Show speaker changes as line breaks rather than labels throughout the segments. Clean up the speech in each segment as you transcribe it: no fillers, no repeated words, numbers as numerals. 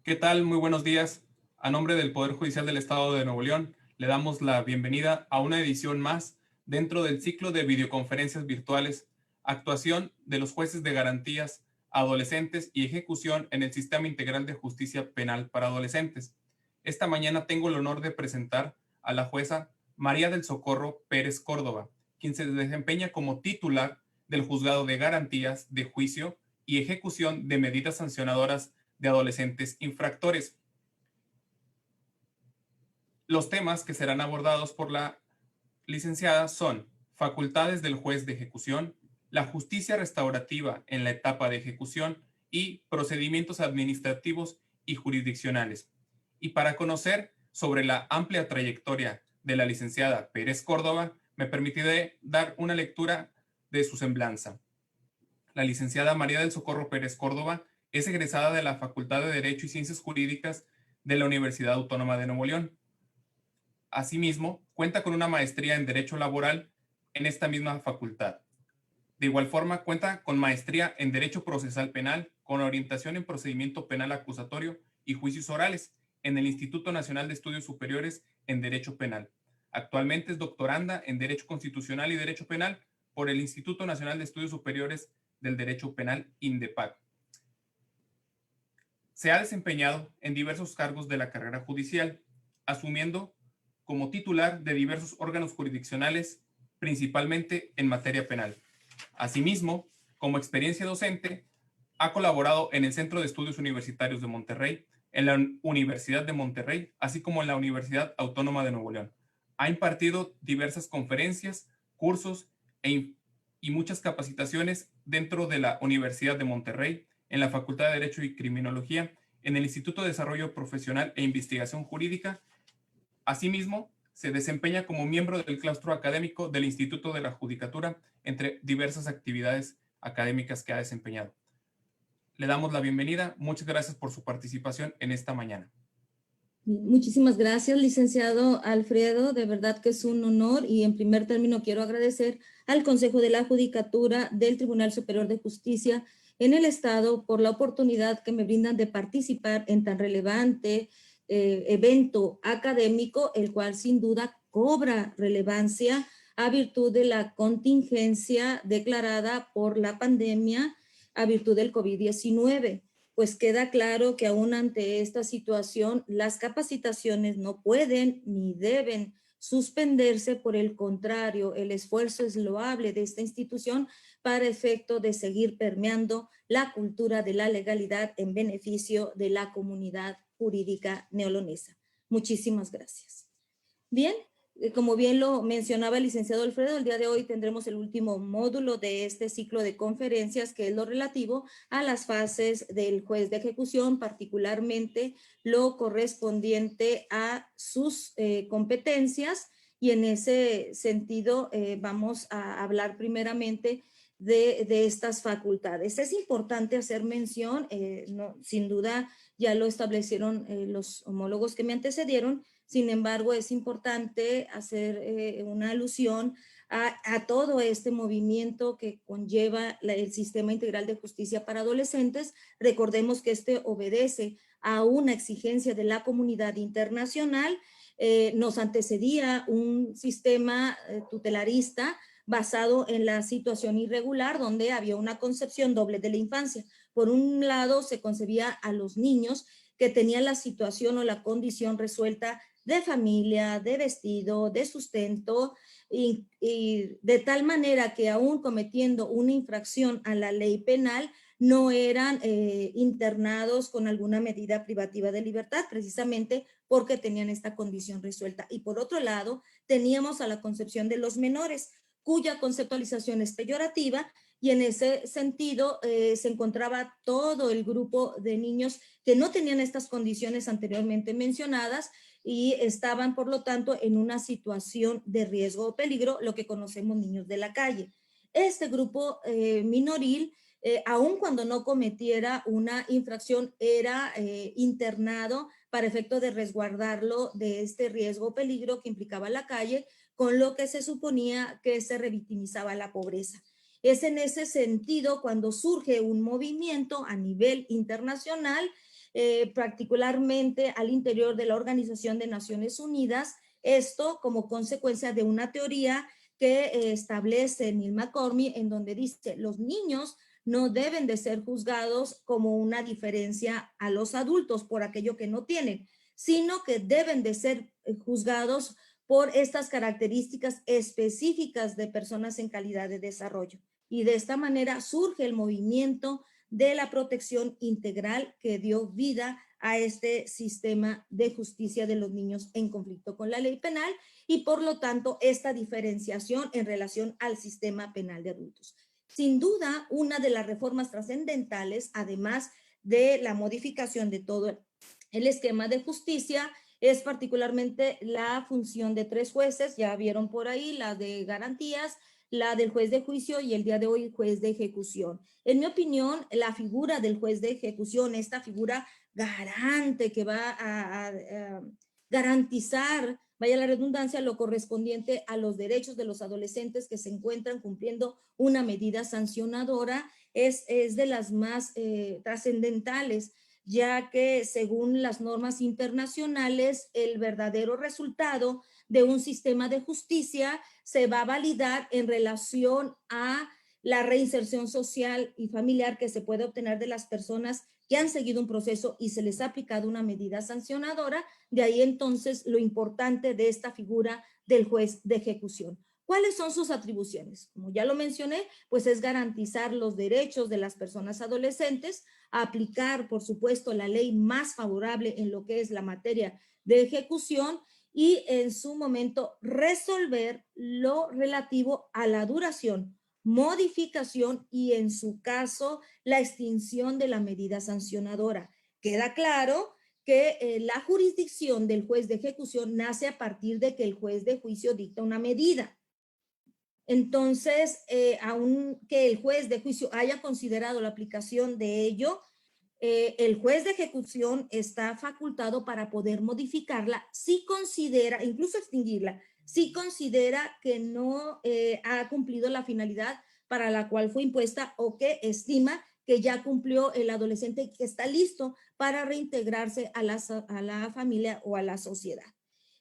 ¿Qué tal? Muy buenos días. A nombre del Poder Judicial del Estado de Nuevo León, le damos la bienvenida a una edición más dentro del ciclo de videoconferencias virtuales, actuación de los jueces de garantías, adolescentes y ejecución en el Sistema Integral de Justicia Penal para Adolescentes. Esta mañana tengo el honor de presentar a la jueza María del Socorro Pérez Córdoba, quien se desempeña como titular del Juzgado de Garantías de Juicio y Ejecución de Medidas Sancionadoras de Adolescentes Infractores. Los temas que serán abordados por la licenciada son facultades del juez de ejecución, la justicia restaurativa en la etapa de ejecución y procedimientos administrativos y jurisdiccionales. Y para conocer sobre la amplia trayectoria de la licenciada Pérez Córdoba, me permitiré dar una lectura de su semblanza. La licenciada María del Socorro Pérez Córdoba es egresada de la Facultad de Derecho y Ciencias Jurídicas de la Universidad Autónoma de Nuevo León. Asimismo, cuenta con una maestría en Derecho Laboral en esta misma facultad. De igual forma, cuenta con maestría en Derecho Procesal Penal, con orientación en Procedimiento Penal Acusatorio y Juicios Orales en el Instituto Nacional de Estudios Superiores en Derecho Penal. Actualmente es doctoranda en Derecho Constitucional y Derecho Penal por el Instituto Nacional de Estudios Superiores del Derecho Penal, INDEPAC. Se ha desempeñado en diversos cargos de la carrera judicial, asumiendo como titular de diversos órganos jurisdiccionales, principalmente en materia penal. Asimismo, como experiencia docente, ha colaborado en el Centro de Estudios Universitarios de Monterrey, en la Universidad de Monterrey, así como en la Universidad Autónoma de Nuevo León. Ha impartido diversas conferencias, cursos y muchas capacitaciones dentro de la Universidad de Monterrey, en la Facultad de Derecho y Criminología, en el Instituto de Desarrollo Profesional e Investigación Jurídica. Asimismo, se desempeña como miembro del claustro académico del Instituto de la Judicatura, entre diversas actividades académicas que ha desempeñado. Le damos la bienvenida. Muchas gracias por su participación en esta mañana.
Muchísimas gracias, licenciado Alfredo. De verdad que es un honor y en primer término quiero agradecer al Consejo de la Judicatura del Tribunal Superior de Justicia en el Estado por la oportunidad que me brindan de participar en tan relevante evento académico, el cual sin duda cobra relevancia a virtud de la contingencia declarada por la pandemia a virtud del COVID-19. Pues queda claro que aún ante esta situación, las capacitaciones no pueden ni deben suspenderse. Por el contrario, el esfuerzo es loable de esta institución para efecto de seguir permeando la cultura de la legalidad en beneficio de la comunidad jurídica neolonesa. Muchísimas gracias. Bien. Como bien lo mencionaba el licenciado Alfredo, el día de hoy tendremos el último módulo de este ciclo de conferencias, que es lo relativo a las fases del juez de ejecución, particularmente lo correspondiente a sus competencias, y en ese sentido vamos a hablar primeramente de estas facultades. Es importante hacer mención, sin duda ya lo establecieron los homólogos que me antecedieron. Sin embargo, es importante hacer una alusión a todo este movimiento que conlleva el Sistema Integral de Justicia para Adolescentes. Recordemos que este obedece a una exigencia de la comunidad internacional. Nos antecedía un sistema tutelarista basado en la situación irregular, donde había una concepción doble de la infancia. Por un lado, se concebía a los niños que tenían la situación o la condición resuelta de familia, de vestido, de sustento, y de tal manera que aún cometiendo una infracción a la ley penal, no eran internados con alguna medida privativa de libertad, precisamente porque tenían esta condición resuelta. Y por otro lado, teníamos a la concepción de los menores, cuya conceptualización es peyorativa, y en ese sentido se encontraba todo el grupo de niños que no tenían estas condiciones anteriormente mencionadas y estaban, por lo tanto, en una situación de riesgo o peligro, lo que conocemos niños de la calle. Este grupo minoril, aun cuando no cometiera una infracción, era internado para efecto de resguardarlo de este riesgo o peligro que implicaba la calle, con lo que se suponía que se revictimizaba la pobreza. Es en ese sentido cuando surge un movimiento a nivel internacional particularmente al interior de la Organización de Naciones Unidas, esto como consecuencia de una teoría que establece Neil McCormick, en donde dice, los niños no deben de ser juzgados como una diferencia a los adultos por aquello que no tienen, sino que deben de ser juzgados por estas características específicas de personas en calidad de desarrollo. Y de esta manera surge el movimiento de la protección integral que dio vida a este sistema de justicia de los niños en conflicto con la ley penal y por lo tanto esta diferenciación en relación al sistema penal de adultos. Sin duda, una de las reformas trascendentales, además de la modificación de todo el esquema de justicia, es particularmente la función de 3 jueces, ya vieron por ahí, la de garantías, la del juez de juicio y el día de hoy juez de ejecución. En mi opinión, la figura del juez de ejecución, esta figura garante que va a garantizar, vaya la redundancia, lo correspondiente a los derechos de los adolescentes que se encuentran cumpliendo una medida sancionadora, es de las más trascendentales, ya que según las normas internacionales, el verdadero resultado de un sistema de justicia se va a validar en relación a la reinserción social y familiar que se puede obtener de las personas que han seguido un proceso y se les ha aplicado una medida sancionadora. De ahí entonces lo importante de esta figura del juez de ejecución. ¿Cuáles son sus atribuciones? Como ya lo mencioné, pues es garantizar los derechos de las personas adolescentes, aplicar, por supuesto, la ley más favorable en lo que es la materia de ejecución y en su momento resolver lo relativo a la duración, modificación y en su caso la extinción de la medida sancionadora. Queda claro que la jurisdicción del juez de ejecución nace a partir de que el juez de juicio dicta una medida. Entonces, aunque el juez de juicio haya considerado la aplicación de ello, el juez de ejecución está facultado para poder modificarla si considera, incluso extinguirla, si considera que no ha cumplido la finalidad para la cual fue impuesta o que estima que ya cumplió el adolescente y que está listo para reintegrarse a la familia o a la sociedad.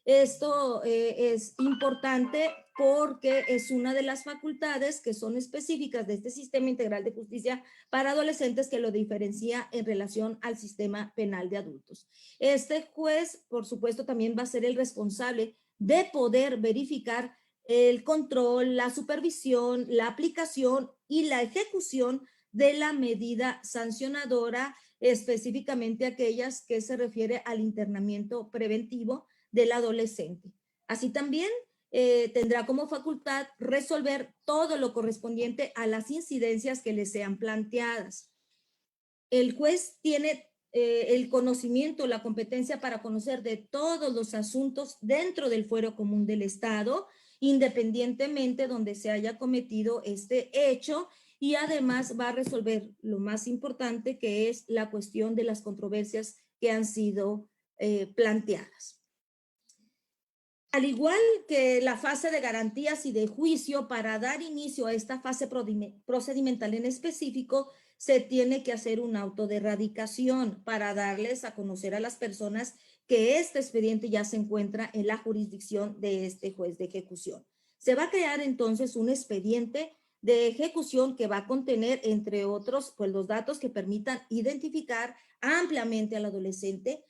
Esto es importante porque es una de las facultades que son específicas de este sistema integral de justicia para adolescentes que lo diferencia en relación al sistema penal de adultos. Este juez, por supuesto, también va a ser el responsable de poder verificar el control, la supervisión, la aplicación y la ejecución de la medida sancionadora, específicamente aquellas que se refiere al internamiento preventivo del adolescente. Así también tendrá como facultad resolver todo lo correspondiente a las incidencias que le sean planteadas. El juez tiene el conocimiento, la competencia para conocer de todos los asuntos dentro del fuero común del Estado, independientemente donde se haya cometido este hecho, y además va a resolver lo más importante, que es la cuestión de las controversias que han sido planteadas. Al igual que la fase de garantías y de juicio, para dar inicio a esta fase procedimental en específico, se tiene que hacer un auto de erradicación para darles a conocer a las personas que este expediente ya se encuentra en la jurisdicción de este juez de ejecución. Se va a crear entonces un expediente de ejecución que va a contener, entre otros, pues los datos que permitan identificar ampliamente al adolescente.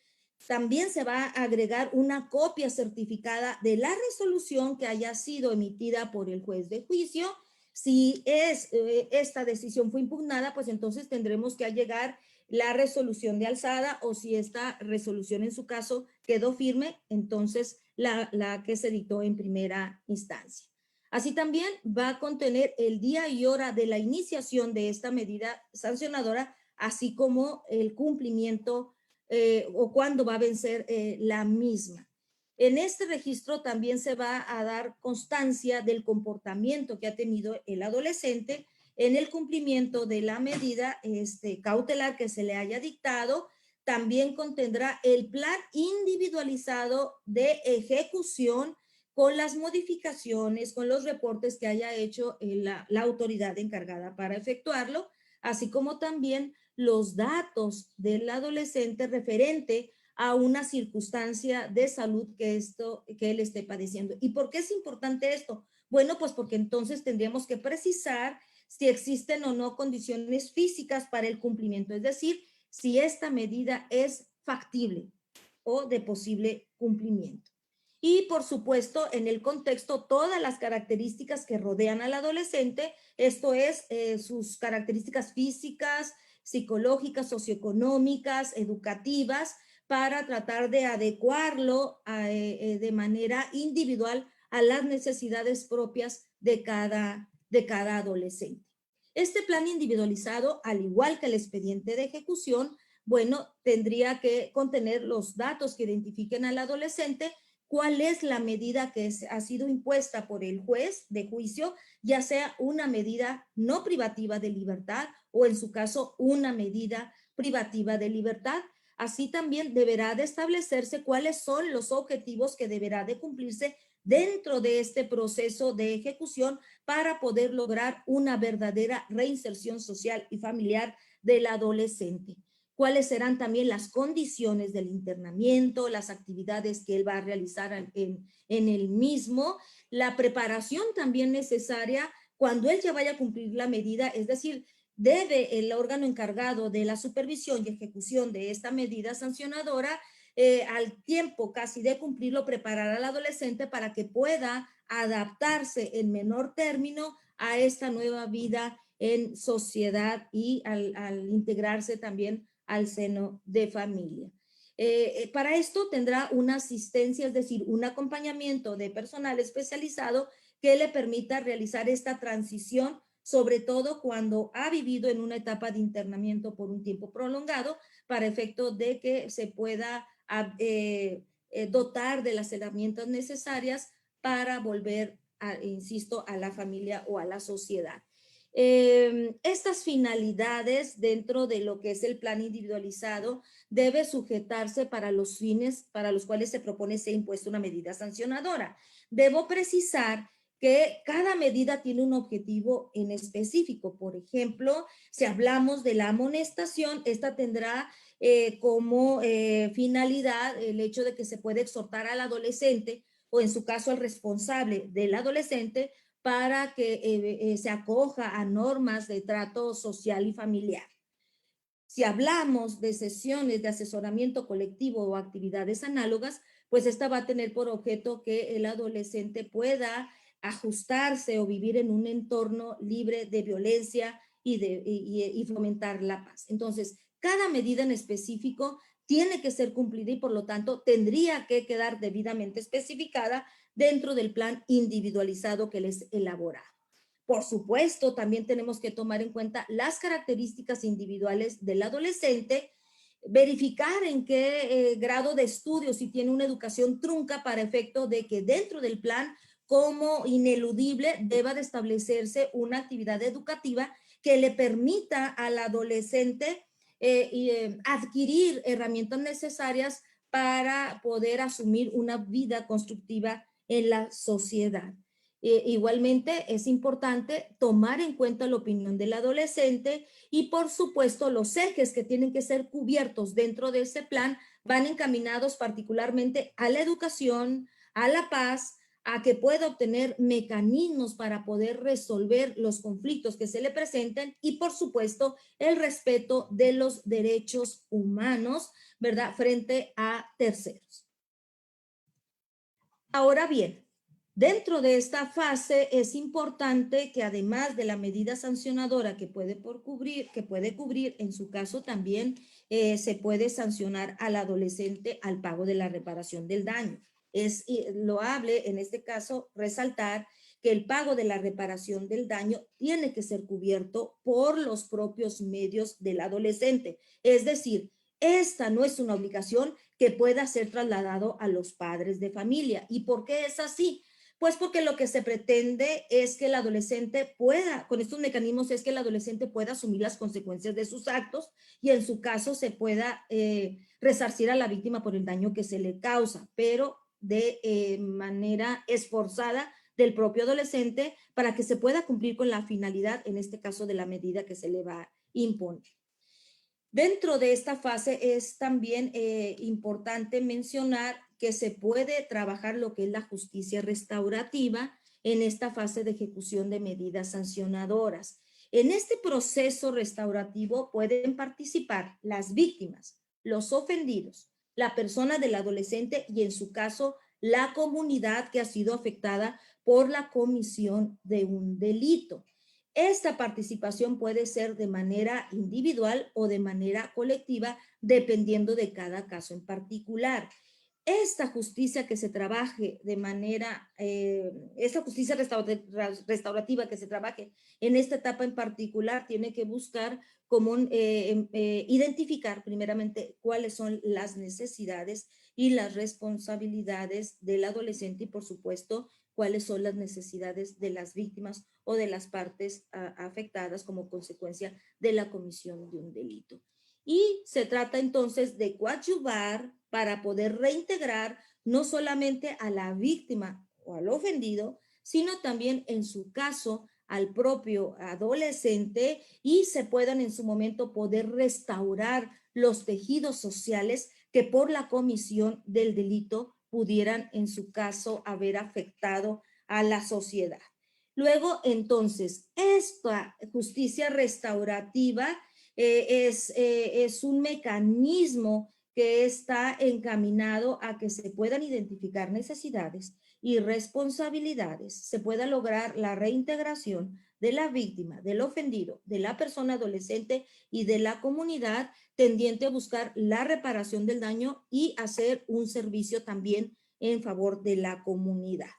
También se va a agregar una copia certificada de la resolución que haya sido emitida por el juez de juicio. Si esta decisión fue impugnada, pues entonces tendremos que allegar la resolución de alzada, o si esta resolución en su caso quedó firme, entonces la que se dictó en primera instancia. Así también va a contener el día y hora de la iniciación de esta medida sancionadora, así como el cumplimiento o cuándo va a vencer la misma. En este registro también se va a dar constancia del comportamiento que ha tenido el adolescente en el cumplimiento de la medida cautelar que se le haya dictado. También contendrá el plan individualizado de ejecución con las modificaciones, con los reportes que haya hecho la autoridad encargada para efectuarlo. así como también los datos del adolescente referente a una circunstancia de salud que él esté padeciendo. ¿Y por qué es importante esto? Bueno, pues porque entonces tendríamos que precisar si existen o no condiciones físicas para el cumplimiento, es decir, si esta medida es factible o de posible cumplimiento. Y por supuesto, en el contexto, todas las características que rodean al adolescente, esto es, sus características físicas, psicológicas, socioeconómicas, educativas, para tratar de adecuarlo de manera individual a las necesidades propias de cada adolescente. Este plan individualizado, al igual que el expediente de ejecución, bueno, tendría que contener los datos que identifiquen al adolescente, cuál es la medida que ha sido impuesta por el juez de juicio, ya sea una medida no privativa de libertad o en su caso una medida privativa de libertad. Así también deberá de establecerse cuáles son los objetivos que deberá de cumplirse dentro de este proceso de ejecución para poder lograr una verdadera reinserción social y familiar del adolescente. Cuáles serán también las condiciones del internamiento, las actividades que él va a realizar en el mismo, la preparación también necesaria cuando él ya vaya a cumplir la medida, es decir, debe el órgano encargado de la supervisión y ejecución de esta medida sancionadora, al tiempo casi de cumplirlo, preparar al adolescente para que pueda adaptarse en menor término a esta nueva vida en sociedad y al integrarse también al seno de familia. Para esto tendrá una asistencia, es decir, un acompañamiento de personal especializado que le permita realizar esta transición, sobre todo cuando ha vivido en una etapa de internamiento por un tiempo prolongado, para efecto de que se pueda dotar de las herramientas necesarias para volver, insisto, a la familia o a la sociedad. Estas finalidades dentro de lo que es el plan individualizado debe sujetarse para los fines para los cuales se propone ser impuesta una medida sancionadora. Debo precisar que cada medida tiene un objetivo en específico. Por ejemplo, si hablamos de la amonestación, esta tendrá como finalidad el hecho de que se puede exhortar al adolescente o en su caso al responsable del adolescente para que se acoja a normas de trato social y familiar. Si hablamos de sesiones de asesoramiento colectivo o actividades análogas, pues esta va a tener por objeto que el adolescente pueda ajustarse o vivir en un entorno libre de violencia y fomentar la paz. Entonces, cada medida en específico tiene que ser cumplida y por lo tanto tendría que quedar debidamente especificada dentro del plan individualizado que les elabora. Por supuesto, también tenemos que tomar en cuenta las características individuales del adolescente, verificar en qué grado de estudio, si tiene una educación trunca, para efecto de que dentro del plan, como ineludible, deba de establecerse una actividad educativa que le permita al adolescente adquirir herramientas necesarias para poder asumir una vida constructiva en la sociedad. Igualmente es importante tomar en cuenta la opinión del adolescente y por supuesto los ejes que tienen que ser cubiertos dentro de ese plan van encaminados particularmente a la educación, a la paz, a que pueda obtener mecanismos para poder resolver los conflictos que se le presenten y por supuesto el respeto de los derechos humanos, ¿verdad?, frente a terceros. Ahora bien, dentro de esta fase es importante que además de la medida sancionadora que puede cubrir, en su caso también se puede sancionar al adolescente al pago de la reparación del daño. Es loable en este caso resaltar que el pago de la reparación del daño tiene que ser cubierto por los propios medios del adolescente. Es decir, esta no es una obligación que pueda ser trasladado a los padres de familia. ¿Y por qué es así? Pues porque lo que se pretende es que el adolescente pueda, con estos mecanismos, es que el adolescente pueda asumir las consecuencias de sus actos y en su caso se pueda resarcir a la víctima por el daño que se le causa, pero de manera esforzada del propio adolescente para que se pueda cumplir con la finalidad, en este caso de la medida que se le va impone. Dentro de esta fase es también importante mencionar que se puede trabajar lo que es la justicia restaurativa en esta fase de ejecución de medidas sancionadoras. En este proceso restaurativo pueden participar las víctimas, los ofendidos, la persona del adolescente y en su caso la comunidad que ha sido afectada por la comisión de un delito. Esta participación puede ser de manera individual o de manera colectiva, dependiendo de cada caso en particular. Esta justicia que se trabaje de manera, esta justicia restaurativa que se trabaje en esta etapa en particular tiene que buscar como identificar primeramente cuáles son las necesidades y las responsabilidades del adolescente y por supuesto cuáles son las necesidades de las víctimas o de las partes afectadas como consecuencia de la comisión de un delito. Y se trata entonces de coadyuvar para poder reintegrar no solamente a la víctima o al ofendido, sino también en su caso al propio adolescente y se puedan en su momento poder restaurar los tejidos sociales que por la comisión del delito pudieran en su caso haber afectado a la sociedad. Luego, entonces, esta justicia restaurativa es un mecanismo que está encaminado a que se puedan identificar necesidades y responsabilidades, se pueda lograr la reintegración de la víctima, del ofendido, de la persona adolescente y de la comunidad tendiente a buscar la reparación del daño y hacer un servicio también en favor de la comunidad.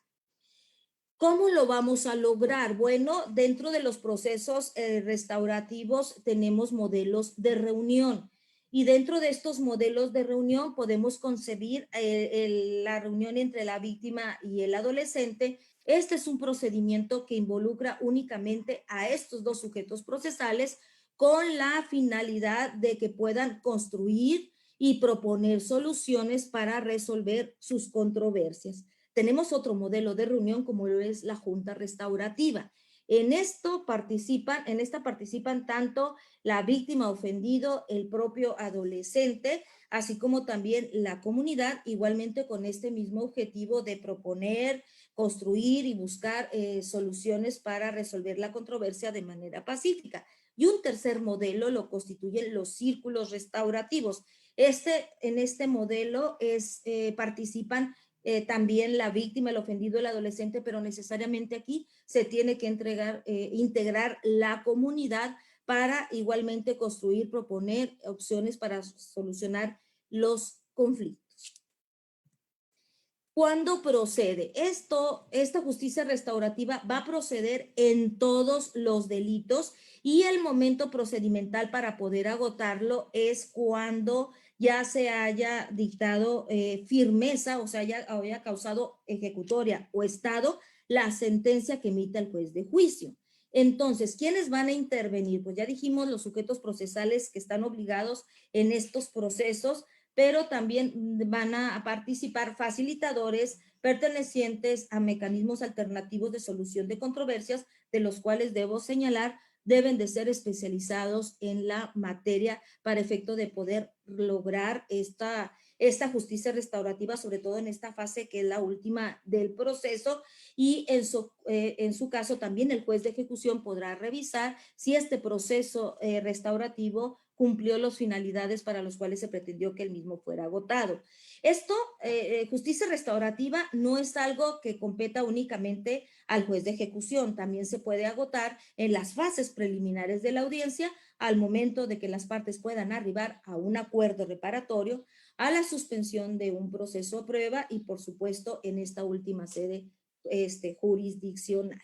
¿Cómo lo vamos a lograr? Bueno, dentro de los procesos restaurativos tenemos modelos de reunión y dentro de estos modelos de reunión podemos concebir la reunión entre la víctima y el adolescente. Este es un procedimiento que involucra únicamente a estos dos sujetos procesales con la finalidad de que puedan construir y proponer soluciones para resolver sus controversias. Tenemos otro modelo de reunión como lo es la Junta Restaurativa. En esta participan tanto la víctima ofendido, el propio adolescente, así como también la comunidad, igualmente con este mismo objetivo de proponer, construir y buscar soluciones para resolver la controversia de manera pacífica. Y un tercer modelo lo constituyen los círculos restaurativos. En este modelo participan también la víctima, el ofendido, el adolescente, pero necesariamente aquí se tiene que integrar la comunidad para igualmente construir, proponer opciones para solucionar los conflictos. ¿Cuándo procede? Esta justicia restaurativa va a proceder en todos los delitos y el momento procedimental para poder agotarlo es cuando ya se haya dictado firmeza, o sea, haya causado ejecutoria o estado la sentencia que emita el juez de juicio. Entonces, ¿quiénes van a intervenir? Pues ya dijimos los sujetos procesales que están obligados en estos procesos, pero también van a participar facilitadores pertenecientes a mecanismos alternativos de solución de controversias, de los cuales debo señalar deben de ser especializados en la materia para efecto de poder lograr esta justicia restaurativa, sobre todo en esta fase que es la última del proceso, y en su caso también el juez de ejecución podrá revisar si este proceso restaurativo cumplió las finalidades para las cuales se pretendió que el mismo fuera agotado. Justicia restaurativa no es algo que competa únicamente al juez de ejecución, también se puede agotar en las fases preliminares de la audiencia al momento de que las partes puedan arribar a un acuerdo reparatorio, a la suspensión de un proceso a prueba y por supuesto en esta última sede jurisdiccional.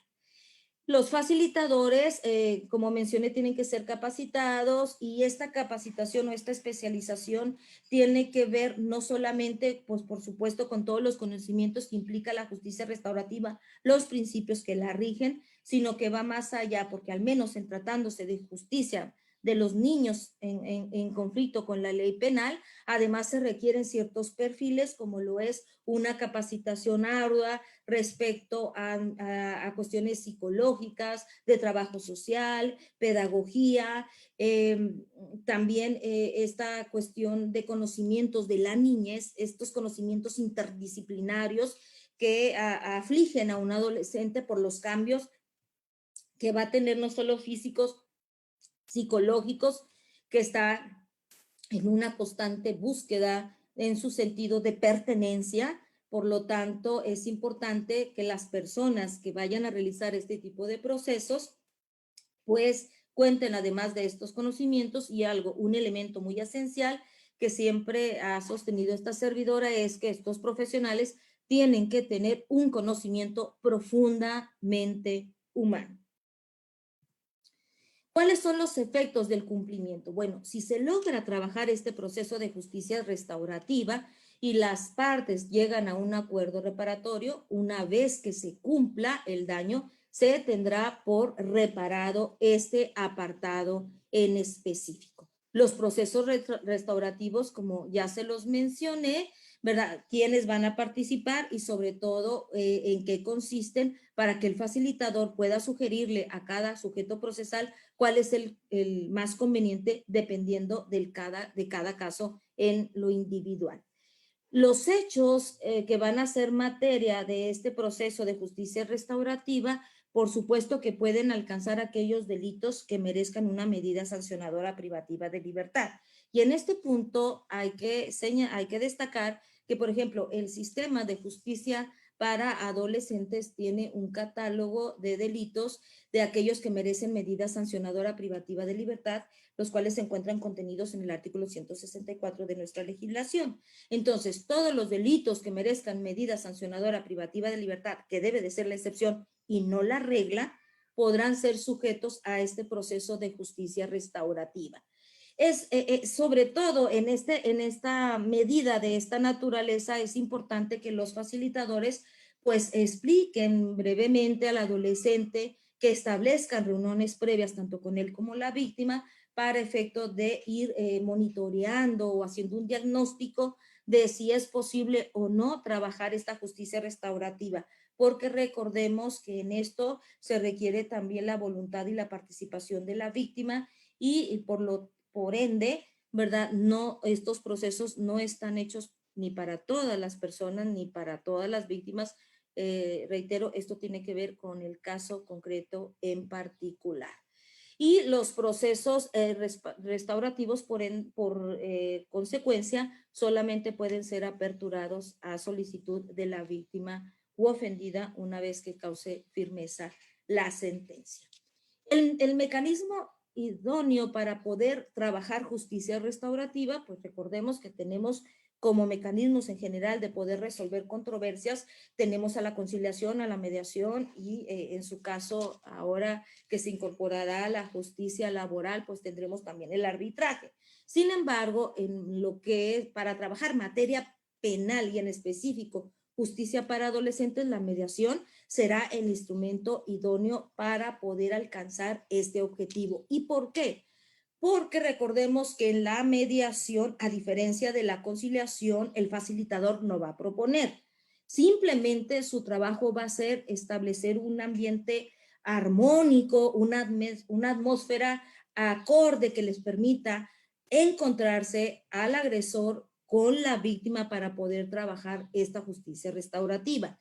Los facilitadores, como mencioné, tienen que ser capacitados y esta capacitación o esta especialización tiene que ver no solamente, pues por supuesto, con todos los conocimientos que implica la justicia restaurativa, los principios que la rigen, sino que va más allá, porque al menos en tratándose de justicia de los niños en conflicto con la ley penal. Además, se requieren ciertos perfiles, como lo es una capacitación ardua respecto a cuestiones psicológicas, de trabajo social, pedagogía, también esta cuestión de conocimientos de la niñez, estos conocimientos interdisciplinarios que afligen a un adolescente por los cambios que va a tener no solo físicos, psicológicos, que está en una constante búsqueda en su sentido de pertenencia. Por lo tanto, es importante que las personas que vayan a realizar este tipo de procesos, pues cuenten además de estos conocimientos. Y un elemento muy esencial que siempre ha sostenido esta servidora es que estos profesionales tienen que tener un conocimiento profundamente humano. ¿Cuáles son los efectos del cumplimiento? Bueno, si se logra trabajar este proceso de justicia restaurativa y las partes llegan a un acuerdo reparatorio, una vez que se cumpla el daño, se tendrá por reparado este apartado en específico. Los procesos restaurativos, como ya se los mencioné, ¿verdad? ¿Quiénes van a participar y sobre todo en qué consisten, para que el facilitador pueda sugerirle a cada sujeto procesal cuál es el más conveniente dependiendo de cada caso en lo individual? Los hechos que van a ser materia de este proceso de justicia restaurativa, por supuesto que pueden alcanzar aquellos delitos que merezcan una medida sancionadora privativa de libertad. Y en este punto hay que destacar que, por ejemplo, el sistema de justicia para adolescentes tiene un catálogo de delitos de aquellos que merecen medida sancionadora privativa de libertad, los cuales se encuentran contenidos en el artículo 164 de nuestra legislación. Entonces, todos los delitos que merezcan medida sancionadora privativa de libertad, que debe de ser la excepción y no la regla, podrán ser sujetos a este proceso de justicia restaurativa. Sobre todo en esta medida de esta naturaleza, es importante que los facilitadores pues expliquen brevemente al adolescente, que establezcan reuniones previas tanto con él como la víctima, para efecto de ir monitoreando o haciendo un diagnóstico de si es posible o no trabajar esta justicia restaurativa, porque recordemos que en esto se requiere también la voluntad y la participación de la víctima, y por ende, ¿verdad? No, estos procesos no están hechos ni para todas las personas ni para todas las víctimas. Reitero, esto tiene que ver con el caso concreto en particular. Y los procesos restaurativos, por consecuencia, solamente pueden ser aperturados a solicitud de la víctima u ofendida una vez que cause firmeza la sentencia. El mecanismo idóneo para poder trabajar justicia restaurativa, pues recordemos que tenemos como mecanismos en general de poder resolver controversias, tenemos a la conciliación, a la mediación y en su caso ahora que se incorporará a la justicia laboral, pues tendremos también el arbitraje. Sin embargo, en lo que es para trabajar materia penal y en específico justicia para adolescentes, la mediación será el instrumento idóneo para poder alcanzar este objetivo. ¿Y por qué? Porque recordemos que en la mediación, a diferencia de la conciliación, el facilitador no va a proponer. Simplemente su trabajo va a ser establecer un ambiente armónico, una atmósfera acorde que les permita encontrarse al agresor con la víctima para poder trabajar esta justicia restaurativa.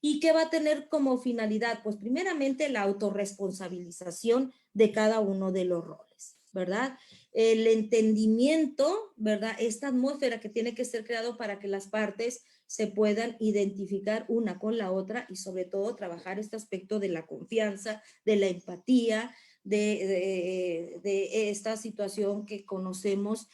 ¿Y qué va a tener como finalidad? Pues primeramente la autorresponsabilización de cada uno de los roles, ¿verdad? El entendimiento, ¿verdad? Esta atmósfera que tiene que ser creado para que las partes se puedan identificar una con la otra, y sobre todo trabajar este aspecto de la confianza, de la empatía, de esta situación que conocemos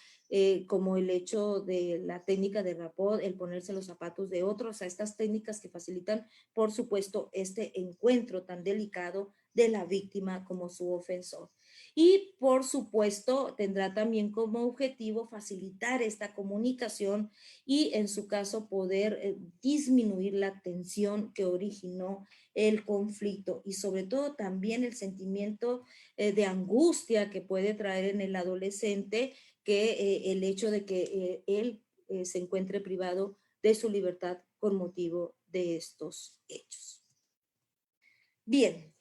como el hecho de la técnica de rapport, el ponerse los zapatos de otros, a estas técnicas que facilitan, por supuesto, este encuentro tan delicado de la víctima como su ofensor. Y por supuesto tendrá también como objetivo facilitar esta comunicación y en su caso poder disminuir la tensión que originó el conflicto y sobre todo también el sentimiento de angustia que puede traer en el adolescente que el hecho de que él se encuentre privado de su libertad con motivo de estos hechos. Bien,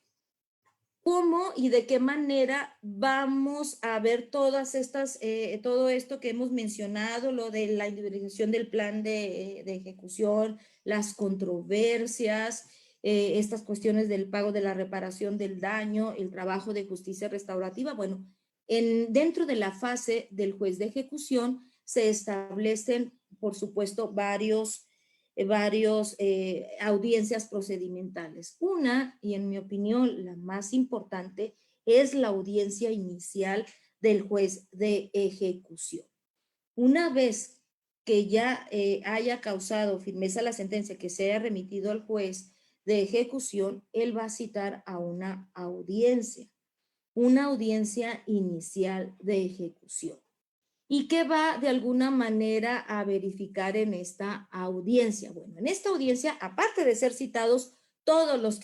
¿cómo y de qué manera vamos a ver todas estas, todo esto que hemos mencionado, lo de la individualización del plan de ejecución, las controversias, estas cuestiones del pago de la reparación del daño, el trabajo de justicia restaurativa? Bueno, dentro de la fase del juez de ejecución se establecen, por supuesto, varios audiencias procedimentales. Una, y en mi opinión la más importante, es la audiencia inicial del juez de ejecución. Una vez que ya haya causado firmeza la sentencia, que se haya remitido al juez de ejecución, él va a citar a una audiencia inicial de ejecución. ¿Y qué va de alguna manera a verificar en esta audiencia? Bueno, en esta audiencia, aparte de ser citados todos los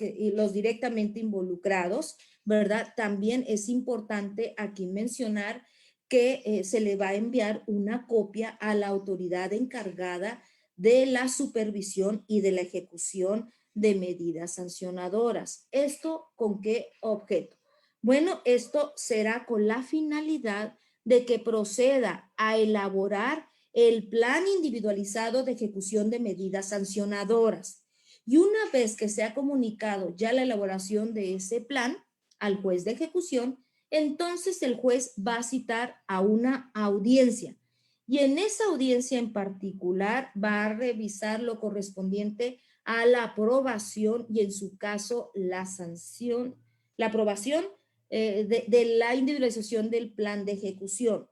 directamente involucrados, ¿verdad? También es importante aquí mencionar que se le va a enviar una copia a la autoridad encargada de la supervisión y de la ejecución de medidas sancionadoras. ¿Esto con qué objeto? Bueno, esto será con la finalidad de que proceda a elaborar el plan individualizado de ejecución de medidas sancionadoras. Y una vez que se ha comunicado ya la elaboración de ese plan al juez de ejecución, entonces el juez va a citar a una audiencia. Y en esa audiencia en particular va a revisar lo correspondiente a la aprobación y en su caso la sanción, la aprobación de la individualización del plan de ejecución.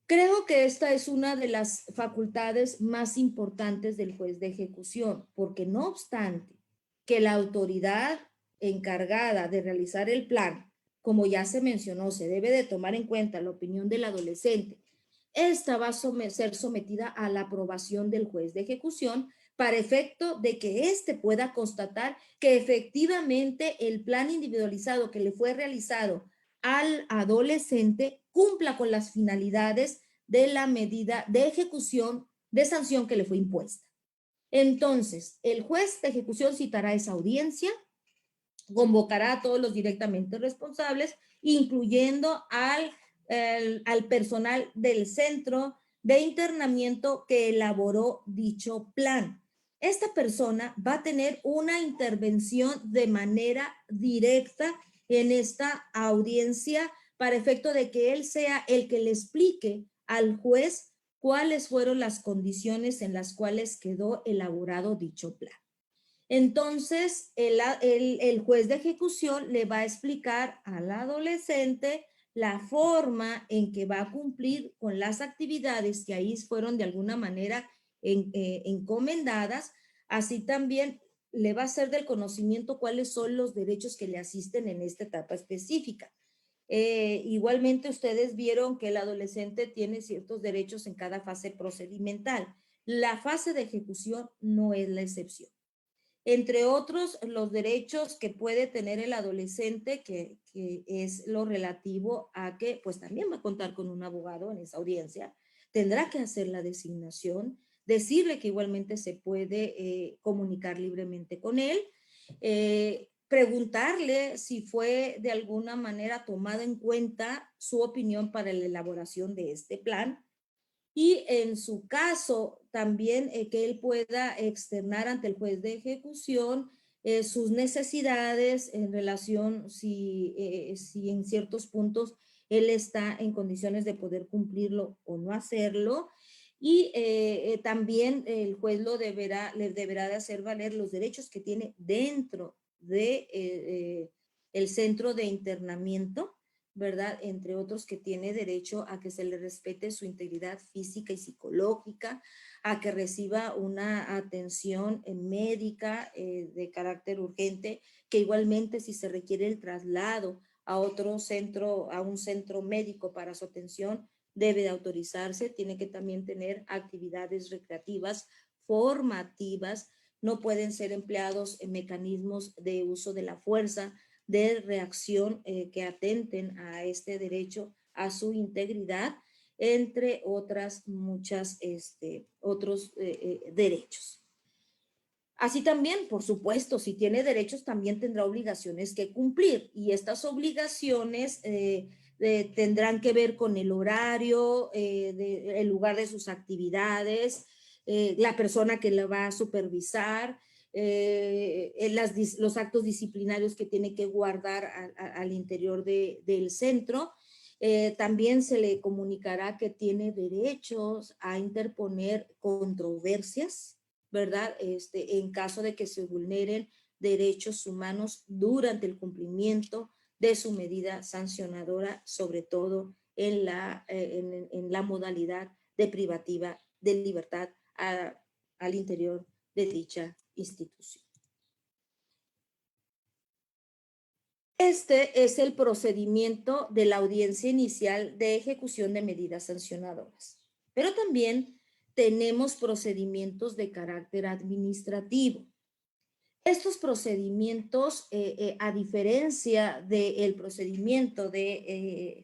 Creo que esta es una de las facultades más importantes del juez de ejecución, porque no obstante que la autoridad encargada de realizar el plan, como ya se mencionó, se debe de tomar en cuenta la opinión del adolescente, esta va a ser sometida a la aprobación del juez de ejecución para efecto de que éste pueda constatar que efectivamente el plan individualizado que le fue realizado al adolescente cumpla con las finalidades de la medida de ejecución de sanción que le fue impuesta. Entonces, el juez de ejecución citará esa audiencia, convocará a todos los directamente responsables, incluyendo al personal del centro de internamiento que elaboró dicho plan. Esta persona va a tener una intervención de manera directa en esta audiencia para efecto de que él sea el que le explique al juez cuáles fueron las condiciones en las cuales quedó elaborado dicho plan. Entonces, el juez de ejecución le va a explicar al adolescente la forma en que va a cumplir con las actividades que ahí fueron de alguna manera encomendadas. Así también le va a hacer del conocimiento cuáles son los derechos que le asisten en esta etapa específica. Igualmente, ustedes vieron que el adolescente tiene ciertos derechos en cada fase procedimental. La fase de ejecución no es la excepción. Entre otros, los derechos que puede tener el adolescente, que es lo relativo a que pues también va a contar con un abogado en esa audiencia, tendrá que hacer la designación, decirle que igualmente se puede comunicar libremente con él, preguntarle si fue de alguna manera tomada en cuenta su opinión para la elaboración de este plan, y en su caso también que él pueda externar ante el juez de ejecución sus necesidades en relación si en ciertos puntos él está en condiciones de poder cumplirlo o no hacerlo. Y también el juez le deberá de hacer valer los derechos que tiene dentro de el centro de internamiento ¿verdad? Entre otros, que tiene derecho a que se le respete su integridad física y psicológica, a que reciba una atención médica de carácter urgente, que igualmente si se requiere el traslado a otro centro, a un centro médico para su atención, debe de autorizarse, tiene que también tener actividades recreativas, formativas, no pueden ser empleados en mecanismos de uso de la fuerza, de reacción que atenten a este derecho a su integridad, entre otras muchas otros derechos. Así también, por supuesto, si tiene derechos, también tendrá obligaciones que cumplir, y estas obligaciones tendrán que ver con el horario, el lugar de sus actividades, la persona que la va a supervisar, los actos disciplinarios que tiene que guardar al interior del centro. También se le comunicará que tiene derechos a interponer controversias, ¿verdad? En caso de que se vulneren derechos humanos durante el cumplimiento de su medida sancionadora, sobre todo en la modalidad de privativa de libertad al interior de dicha institución. Este es el procedimiento de la audiencia inicial de ejecución de medidas sancionadoras, pero también tenemos procedimientos de carácter administrativo. Estos procedimientos, a diferencia del procedimiento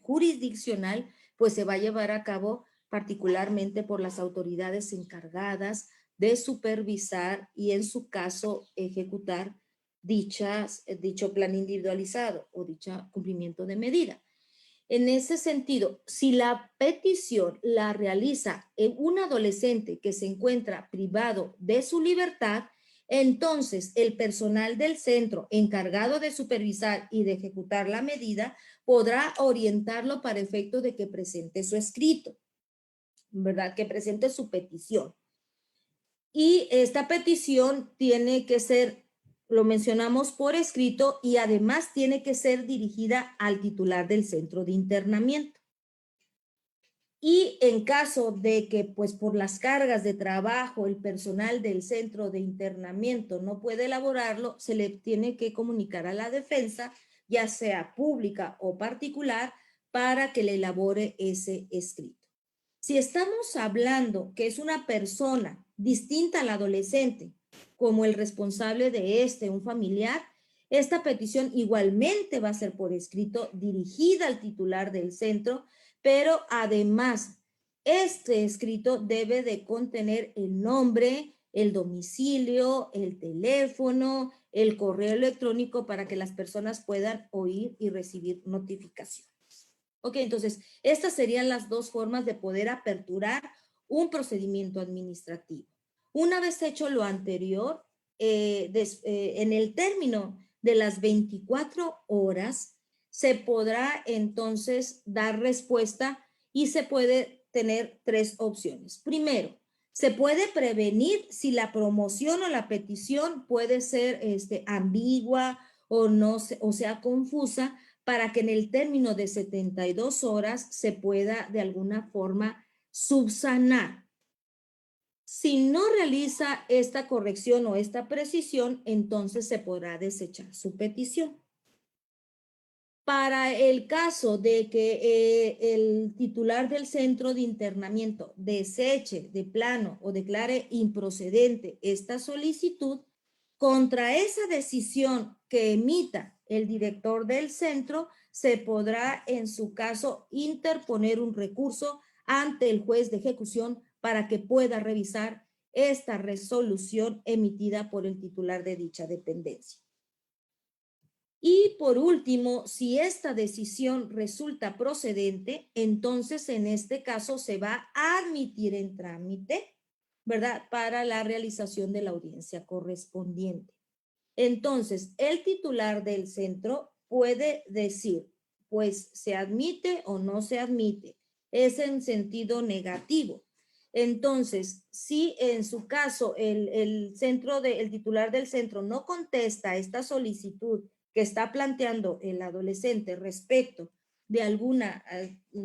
jurisdiccional, pues se va a llevar a cabo particularmente por las autoridades encargadas de supervisar y, en su caso, ejecutar dicho plan individualizado o dicho cumplimiento de medida. En ese sentido, si la petición la realiza un adolescente que se encuentra privado de su libertad, entonces el personal del centro encargado de supervisar y de ejecutar la medida podrá orientarlo para efecto de que presente su escrito, ¿verdad? Que presente su petición. Y esta petición tiene que ser, lo mencionamos, por escrito, y además tiene que ser dirigida al titular del centro de internamiento. Y en caso de que, pues, por las cargas de trabajo, el personal del centro de internamiento no puede elaborarlo, se le tiene que comunicar a la defensa, ya sea pública o particular, para que le elabore ese escrito. Si estamos hablando que es una persona distinta al adolescente, como el responsable de un familiar, esta petición igualmente va a ser por escrito, dirigida al titular del centro, pero además este escrito debe de contener el nombre, el domicilio, el teléfono, el correo electrónico, para que las personas puedan oír y recibir notificaciones. Ok, entonces, estas serían las dos formas de poder aperturar un procedimiento administrativo. Una vez hecho lo anterior, en el término de las 24 horas, se podrá entonces dar respuesta, y se puede tener tres opciones. Primero, se puede prevenir si la promoción o la petición puede ser ambigua o no, o sea confusa, para que en el término de 72 horas se pueda de alguna forma subsanar. Si no realiza esta corrección o esta precisión, entonces se podrá desechar su petición. Para el caso de que el titular del centro de internamiento deseche de plano o declare improcedente esta solicitud, contra esa decisión que emita el director del centro, se podrá, en su caso, interponer un recurso ante el juez de ejecución para que pueda revisar esta resolución emitida por el titular de dicha dependencia. Y por último, si esta decisión resulta procedente, entonces en este caso se va a admitir en trámite, ¿verdad?, para la realización de la audiencia correspondiente. Entonces, el titular del centro puede decir, pues, se admite o no se admite. Es en sentido negativo. Entonces, si en su caso el titular del centro no contesta esta solicitud que está planteando el adolescente respecto de alguna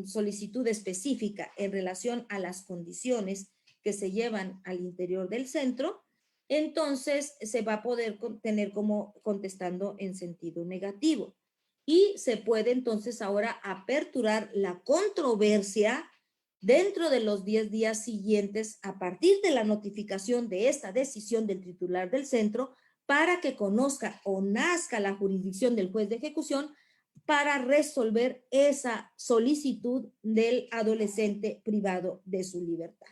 solicitud específica en relación a las condiciones que se llevan al interior del centro, entonces se va a poder tener como contestando en sentido negativo. Y se puede entonces ahora aperturar la controversia dentro de los 10 días siguientes a partir de la notificación de esta decisión del titular del centro para que conozca o nazca la jurisdicción del juez de ejecución para resolver esa solicitud del adolescente privado de su libertad.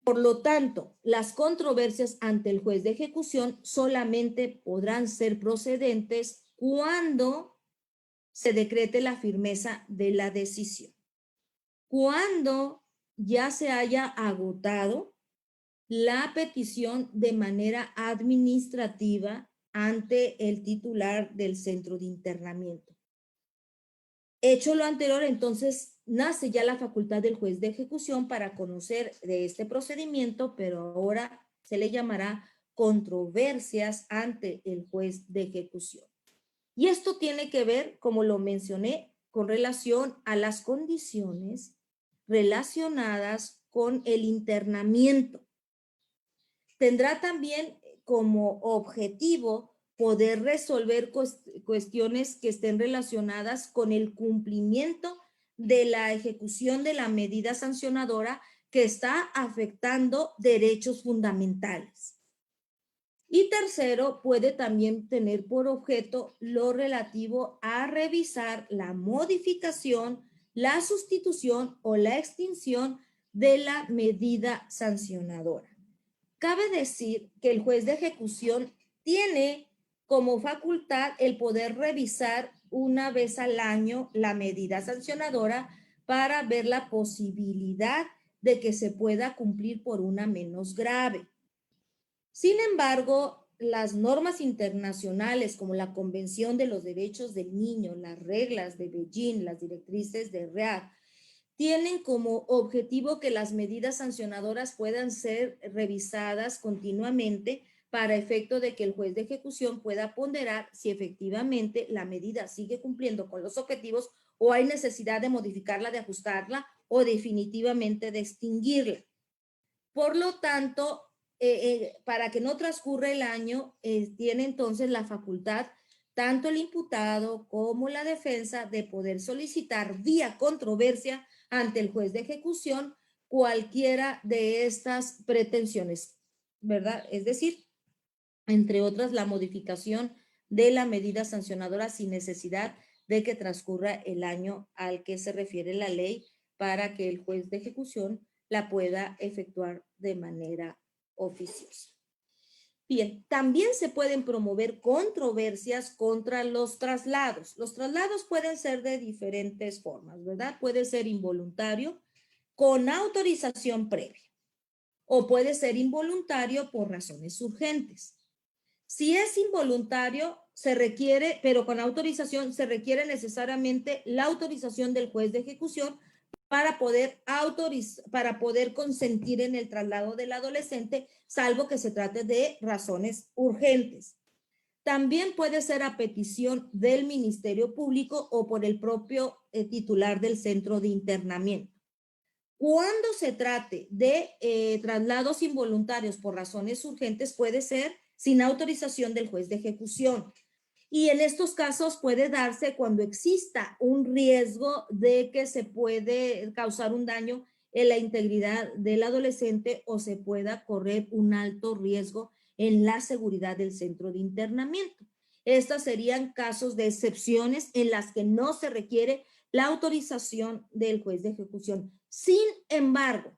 Por lo tanto, las controversias ante el juez de ejecución solamente podrán ser procedentes cuando se decrete la firmeza de la decisión. Cuando ya se haya agotado la petición de manera administrativa ante el titular del centro de internamiento. Hecho lo anterior, entonces nace ya la facultad del juez de ejecución para conocer de este procedimiento, pero ahora se le llamará controversias ante el juez de ejecución. Y esto tiene que ver, como lo mencioné, con relación a las condiciones relacionadas con el internamiento. Tendrá también como objetivo poder resolver cuestiones que estén relacionadas con el cumplimiento de la ejecución de la medida sancionadora que está afectando derechos fundamentales. Y tercero, puede también tener por objeto lo relativo a revisar la modificación, la sustitución o la extinción de la medida sancionadora. Cabe decir que el juez de ejecución tiene como facultad el poder revisar una vez al año la medida sancionadora para ver la posibilidad de que se pueda cumplir por una menos grave. Sin embargo, las normas internacionales como la Convención de los Derechos del Niño, las reglas de Beijing, las directrices de READ, tienen como objetivo que las medidas sancionadoras puedan ser revisadas continuamente para efecto de que el juez de ejecución pueda ponderar si efectivamente la medida sigue cumpliendo con los objetivos o hay necesidad de modificarla, de ajustarla o definitivamente de extinguirla. Por lo tanto, para que no transcurra el año, tiene entonces la facultad tanto el imputado como la defensa de poder solicitar vía controversia ante el juez de ejecución cualquiera de estas pretensiones, ¿verdad? Es decir, entre otras, la modificación de la medida sancionadora sin necesidad de que transcurra el año al que se refiere la ley para que el juez de ejecución la pueda efectuar de manera oficiosa. Bien, también se pueden promover controversias contra los traslados. Los traslados pueden ser de diferentes formas, ¿verdad? Puede ser involuntario, con autorización previa, o puede ser involuntario por razones urgentes. Si es involuntario, se requiere, pero con autorización, se requiere necesariamente la autorización del juez de ejecución para poder consentir en el traslado del adolescente, salvo que se trate de razones urgentes. También puede ser a petición del Ministerio Público o por el propio titular del centro de internamiento. Cuando se trate de traslados involuntarios por razones urgentes, puede ser sin autorización del juez de ejecución. Y en estos casos puede darse cuando exista un riesgo de que se puede causar un daño en la integridad del adolescente o se pueda correr un alto riesgo en la seguridad del centro de internamiento. Estos serían casos de excepciones en las que no se requiere la autorización del juez de ejecución. Sin embargo,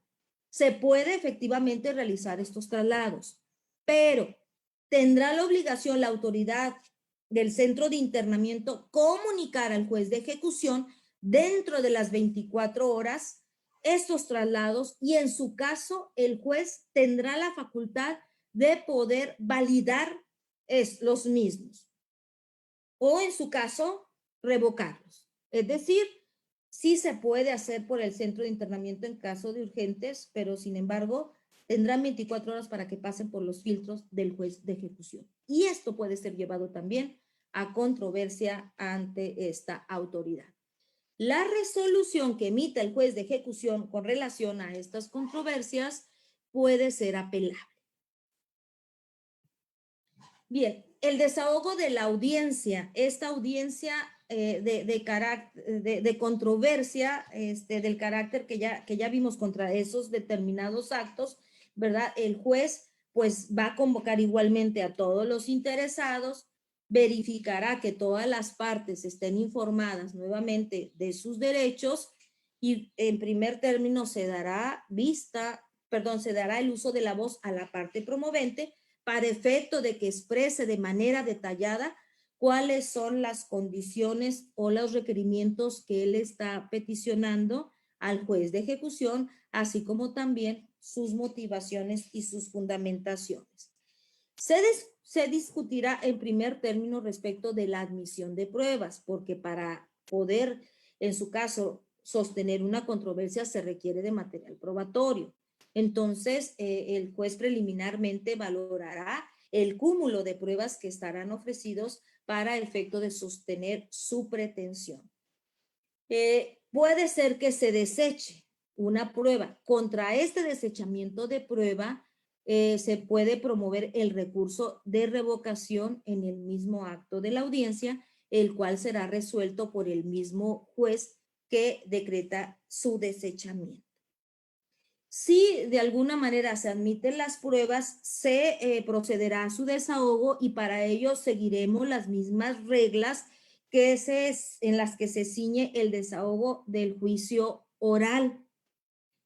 se puede efectivamente realizar estos traslados, pero tendrá la obligación la autoridad del centro de internamiento comunicar al juez de ejecución dentro de las 24 horas estos traslados y en su caso el juez tendrá la facultad de poder validar los mismos o en su caso revocarlos. Es decir, sí se puede hacer por el centro de internamiento en caso de urgentes, pero sin embargo tendrán 24 horas para que pasen por los filtros del juez de ejecución. Y esto puede ser llevado también a controversia ante esta autoridad. La resolución que emita el juez de ejecución con relación a estas controversias puede ser apelable. Bien, el desahogo de la audiencia, esta audiencia de controversia del carácter que ya vimos contra esos determinados actos, ¿verdad? El juez pues va a convocar igualmente a todos los interesados, verificará que todas las partes estén informadas nuevamente de sus derechos y en primer término se dará el uso de la voz a la parte promovente para efecto de que exprese de manera detallada cuáles son las condiciones o los requerimientos que él está peticionando al juez de ejecución, así como también sus motivaciones y sus fundamentaciones. Se discutirá en primer término respecto de la admisión de pruebas, porque para poder, en su caso, sostener una controversia se requiere de material probatorio. Entonces, el juez preliminarmente valorará el cúmulo de pruebas que estarán ofrecidos para efecto de sostener su pretensión. Puede ser que se deseche una prueba. Contra este desechamiento de prueba, se puede promover el recurso de revocación en el mismo acto de la audiencia, el cual será resuelto por el mismo juez que decreta su desechamiento. Si de alguna manera se admiten las pruebas, se procederá a su desahogo y para ello seguiremos las mismas reglas en las que se ciñe el desahogo del juicio oral.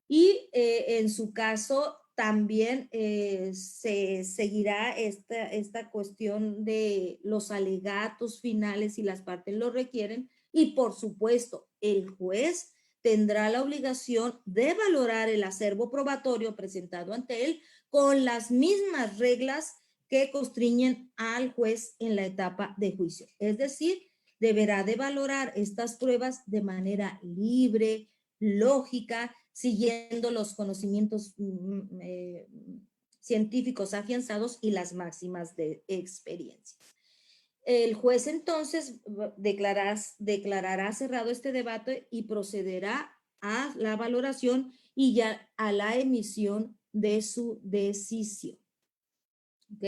Y en su caso también se seguirá esta cuestión de los alegatos finales si las partes lo requieren y por supuesto el juez tendrá la obligación de valorar el acervo probatorio presentado ante él con las mismas reglas que constriñen al juez en la etapa de juicio. Es decir, deberá de valorar estas pruebas de manera libre, lógica, siguiendo los conocimientos científicos afianzados y las máximas de experiencia. El juez entonces declarará cerrado este debate y procederá a la valoración y ya a la emisión de su decisión. ¿Ok?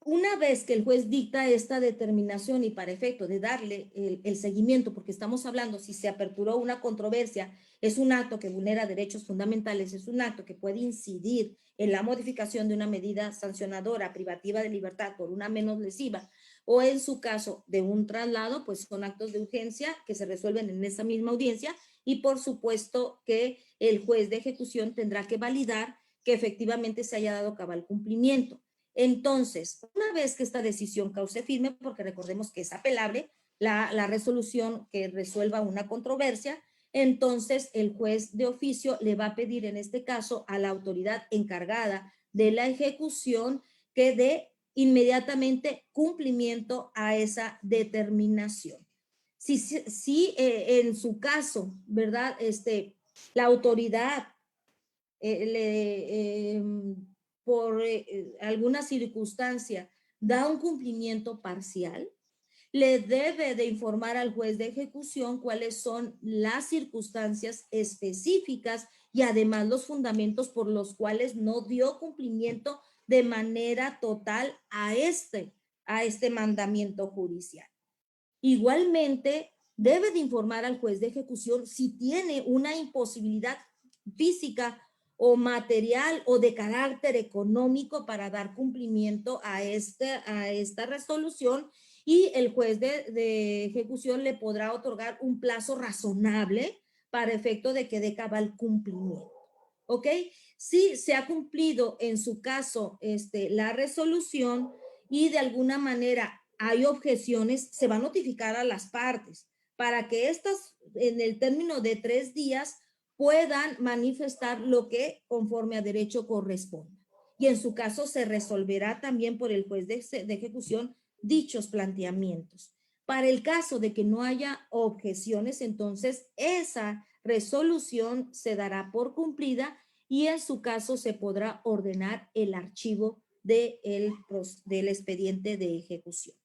Una vez que el juez dicta esta determinación y para efecto de darle el seguimiento, porque estamos hablando si se aperturó una controversia, es un acto que vulnera derechos fundamentales, es un acto que puede incidir en la modificación de una medida sancionadora privativa de libertad por una menos lesiva, o en su caso de un traslado, pues son actos de urgencia que se resuelven en esa misma audiencia y por supuesto que el juez de ejecución tendrá que validar que efectivamente se haya dado cabal cumplimiento. Entonces, una vez que esta decisión cause firme, porque recordemos que es apelable, la resolución que resuelva una controversia, entonces el juez de oficio le va a pedir en este caso a la autoridad encargada de la ejecución que dé inmediatamente cumplimiento a esa determinación. Si en su caso, ¿verdad? La autoridad por alguna circunstancia da un cumplimiento parcial, le debe de informar al juez de ejecución cuáles son las circunstancias específicas y además los fundamentos por los cuales no dio cumplimiento de manera total a este mandamiento judicial. Igualmente, debe de informar al juez de ejecución si tiene una imposibilidad física o material o de carácter económico para dar cumplimiento a esta resolución y el juez de ejecución le podrá otorgar un plazo razonable para efecto de que dé cabal cumplimiento. ¿Ok? Si se ha cumplido en su caso la resolución y de alguna manera hay objeciones, se va a notificar a las partes para que estas en el término de 3 días puedan manifestar lo que conforme a derecho corresponda. Y en su caso se resolverá también por el juez de ejecución dichos planteamientos. Para el caso de que no haya objeciones, entonces esa resolución se dará por cumplida y en su caso se podrá ordenar el archivo del expediente de ejecución.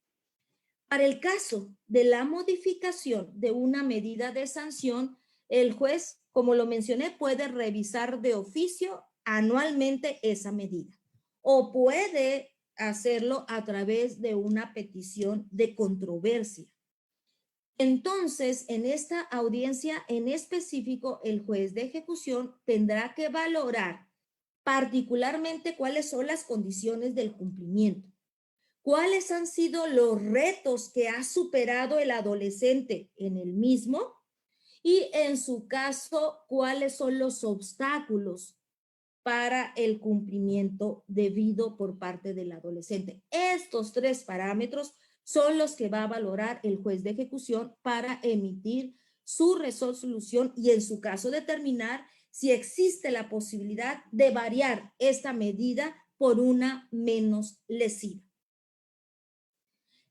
Para el caso de la modificación de una medida de sanción, el juez, como lo mencioné, puede revisar de oficio anualmente esa medida o puede hacerlo a través de una petición de controversia. Entonces, en esta audiencia en específico, el juez de ejecución tendrá que valorar particularmente cuáles son las condiciones del cumplimiento, cuáles han sido los retos que ha superado el adolescente en el mismo y, en su caso, cuáles son los obstáculos para el cumplimiento debido por parte del adolescente. Estos 3 parámetros son los que va a valorar el juez de ejecución para emitir su resolución y, en su caso, determinar si existe la posibilidad de variar esta medida por una menos lesiva.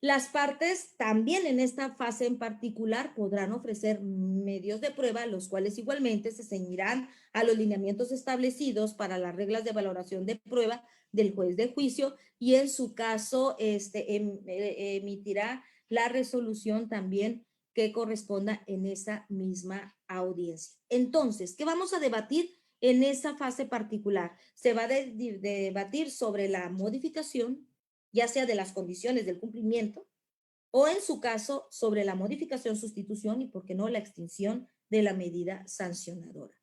Las partes también en esta fase en particular podrán ofrecer medios de prueba, los cuales igualmente se ceñirán a los lineamientos establecidos para las reglas de valoración de prueba del juez de juicio y, en su caso, emitirá la resolución también que corresponda en esa misma audiencia. Entonces, ¿qué vamos a debatir en esa fase particular? Se va a debatir sobre la modificación, ya sea de las condiciones del cumplimiento, o, en su caso, sobre la modificación, sustitución y, por qué no, la extinción de la medida sancionadora.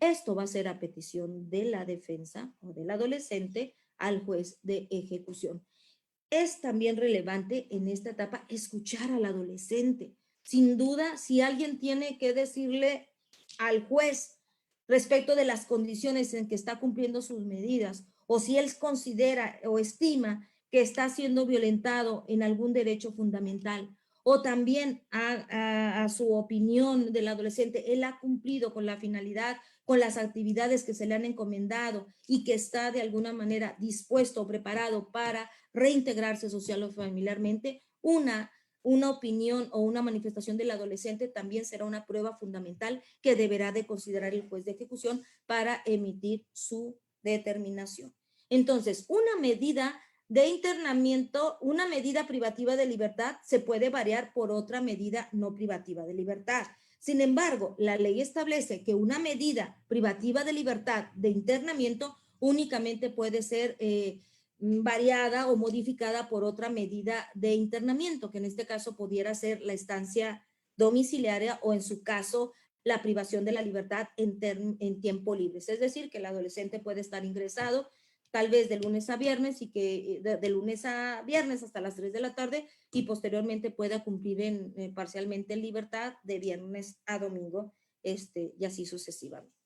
Esto va a ser a petición de la defensa o del adolescente al juez de ejecución. Es también relevante en esta etapa escuchar al adolescente. Sin duda, si alguien tiene que decirle al juez respecto de las condiciones en que está cumpliendo sus medidas, o si él considera o estima que está siendo violentado en algún derecho fundamental, o también a su opinión del adolescente, él ha cumplido con la finalidad, con las actividades que se le han encomendado y que está de alguna manera dispuesto o preparado para reintegrarse social o familiarmente, una opinión o una manifestación del adolescente también será una prueba fundamental que deberá de considerar el juez de ejecución para emitir su determinación. Entonces, una medida de internamiento, una medida privativa de libertad se puede variar por otra medida no privativa de libertad. Sin embargo, la ley establece que una medida privativa de libertad de internamiento únicamente puede ser variada o modificada por otra medida de internamiento, que en este caso pudiera ser la estancia domiciliaria o, en su caso, la privación de la libertad en tiempo libre. Es decir, que el adolescente puede estar ingresado tal vez de lunes a viernes y que de lunes a viernes hasta las 3 de la tarde y posteriormente pueda cumplir parcialmente en libertad de viernes a domingo, y así sucesivamente.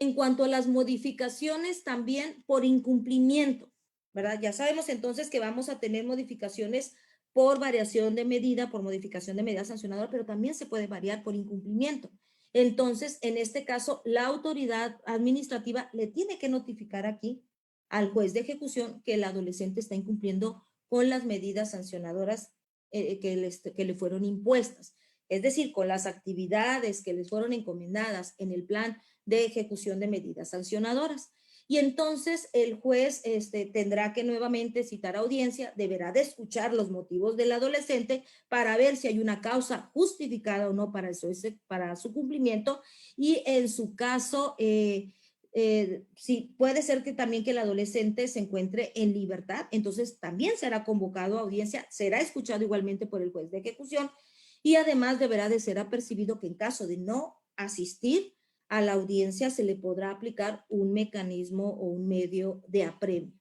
En cuanto a las modificaciones, también por incumplimiento, ¿verdad? Ya sabemos entonces que vamos a tener modificaciones por variación de medida, por modificación de medida sancionadora, pero también se puede variar por incumplimiento. Entonces, en este caso, la autoridad administrativa le tiene que notificar aquí al juez de ejecución que el adolescente está incumpliendo con las medidas sancionadoras que le fueron impuestas. Es decir, con las actividades que les fueron encomendadas en el plan de ejecución de medidas sancionadoras. Y entonces el juez tendrá que nuevamente citar audiencia, deberá de escuchar los motivos del adolescente para ver si hay una causa justificada o no para su cumplimiento y, en su caso, sí, puede ser que también que el adolescente se encuentre en libertad, entonces también será convocado a audiencia, será escuchado igualmente por el juez de ejecución y además deberá de ser apercibido que, en caso de no asistir a la audiencia, se le podrá aplicar un mecanismo o un medio de apremio,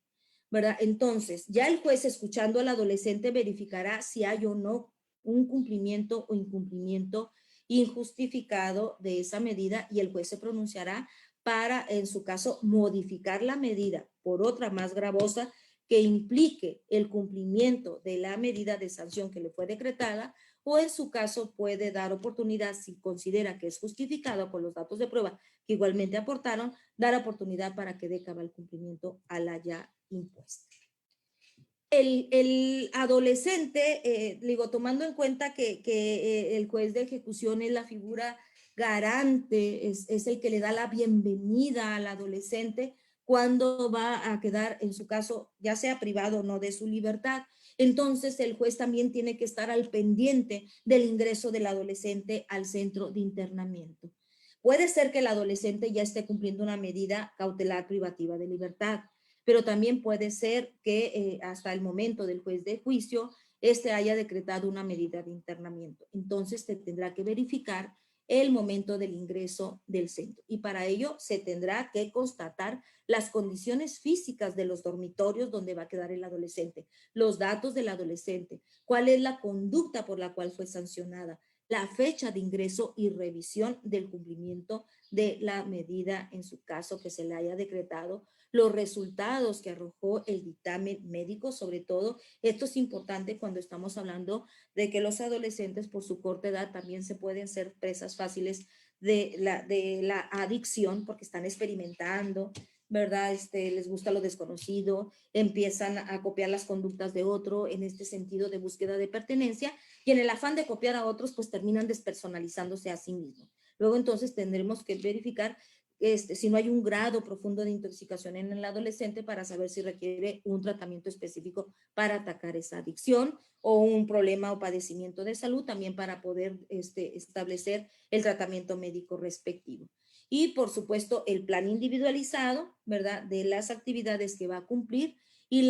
¿verdad? Entonces, ya el juez, escuchando al adolescente, verificará si hay o no un cumplimiento o incumplimiento injustificado de esa medida y el juez se pronunciará para, en su caso, modificar la medida por otra más gravosa que implique el cumplimiento de la medida de sanción que le fue decretada, o, en su caso, puede dar oportunidad, si considera que es justificado con los datos de prueba que igualmente aportaron, dar oportunidad para que dé cabal cumplimiento a la ya impuesta. El adolescente, tomando en cuenta que el juez de ejecución es la figura garante, es el que le da la bienvenida al adolescente, cuándo va a quedar, en su caso, ya sea privado o no de su libertad. Entonces, el juez también tiene que estar al pendiente del ingreso del adolescente al centro de internamiento. Puede ser que el adolescente ya esté cumpliendo una medida cautelar privativa de libertad, pero también puede ser que hasta el momento del juez de juicio haya decretado una medida de internamiento. Entonces, se tendrá que verificar el momento del ingreso del centro. Y para ello se tendrá que constatar las condiciones físicas de los dormitorios donde va a quedar el adolescente, los datos del adolescente, cuál es la conducta por la cual fue sancionada, la fecha de ingreso y revisión del cumplimiento de la medida en su caso que se le haya decretado, los resultados que arrojó el dictamen médico, sobre todo, esto es importante cuando estamos hablando de que los adolescentes por su corta edad también se pueden ser presas fáciles de la adicción porque están experimentando, ¿verdad? Les gusta lo desconocido, empiezan a copiar las conductas de otro en este sentido de búsqueda de pertenencia y en el afán de copiar a otros pues terminan despersonalizándose a sí mismos. Luego entonces tendremos que verificar si no hay un grado profundo de intoxicación en el adolescente para saber si requiere un tratamiento específico para atacar esa adicción o un problema o padecimiento de salud también para poder establecer el tratamiento médico respectivo. Y por supuesto el plan individualizado, ¿verdad? De las actividades que va a cumplir y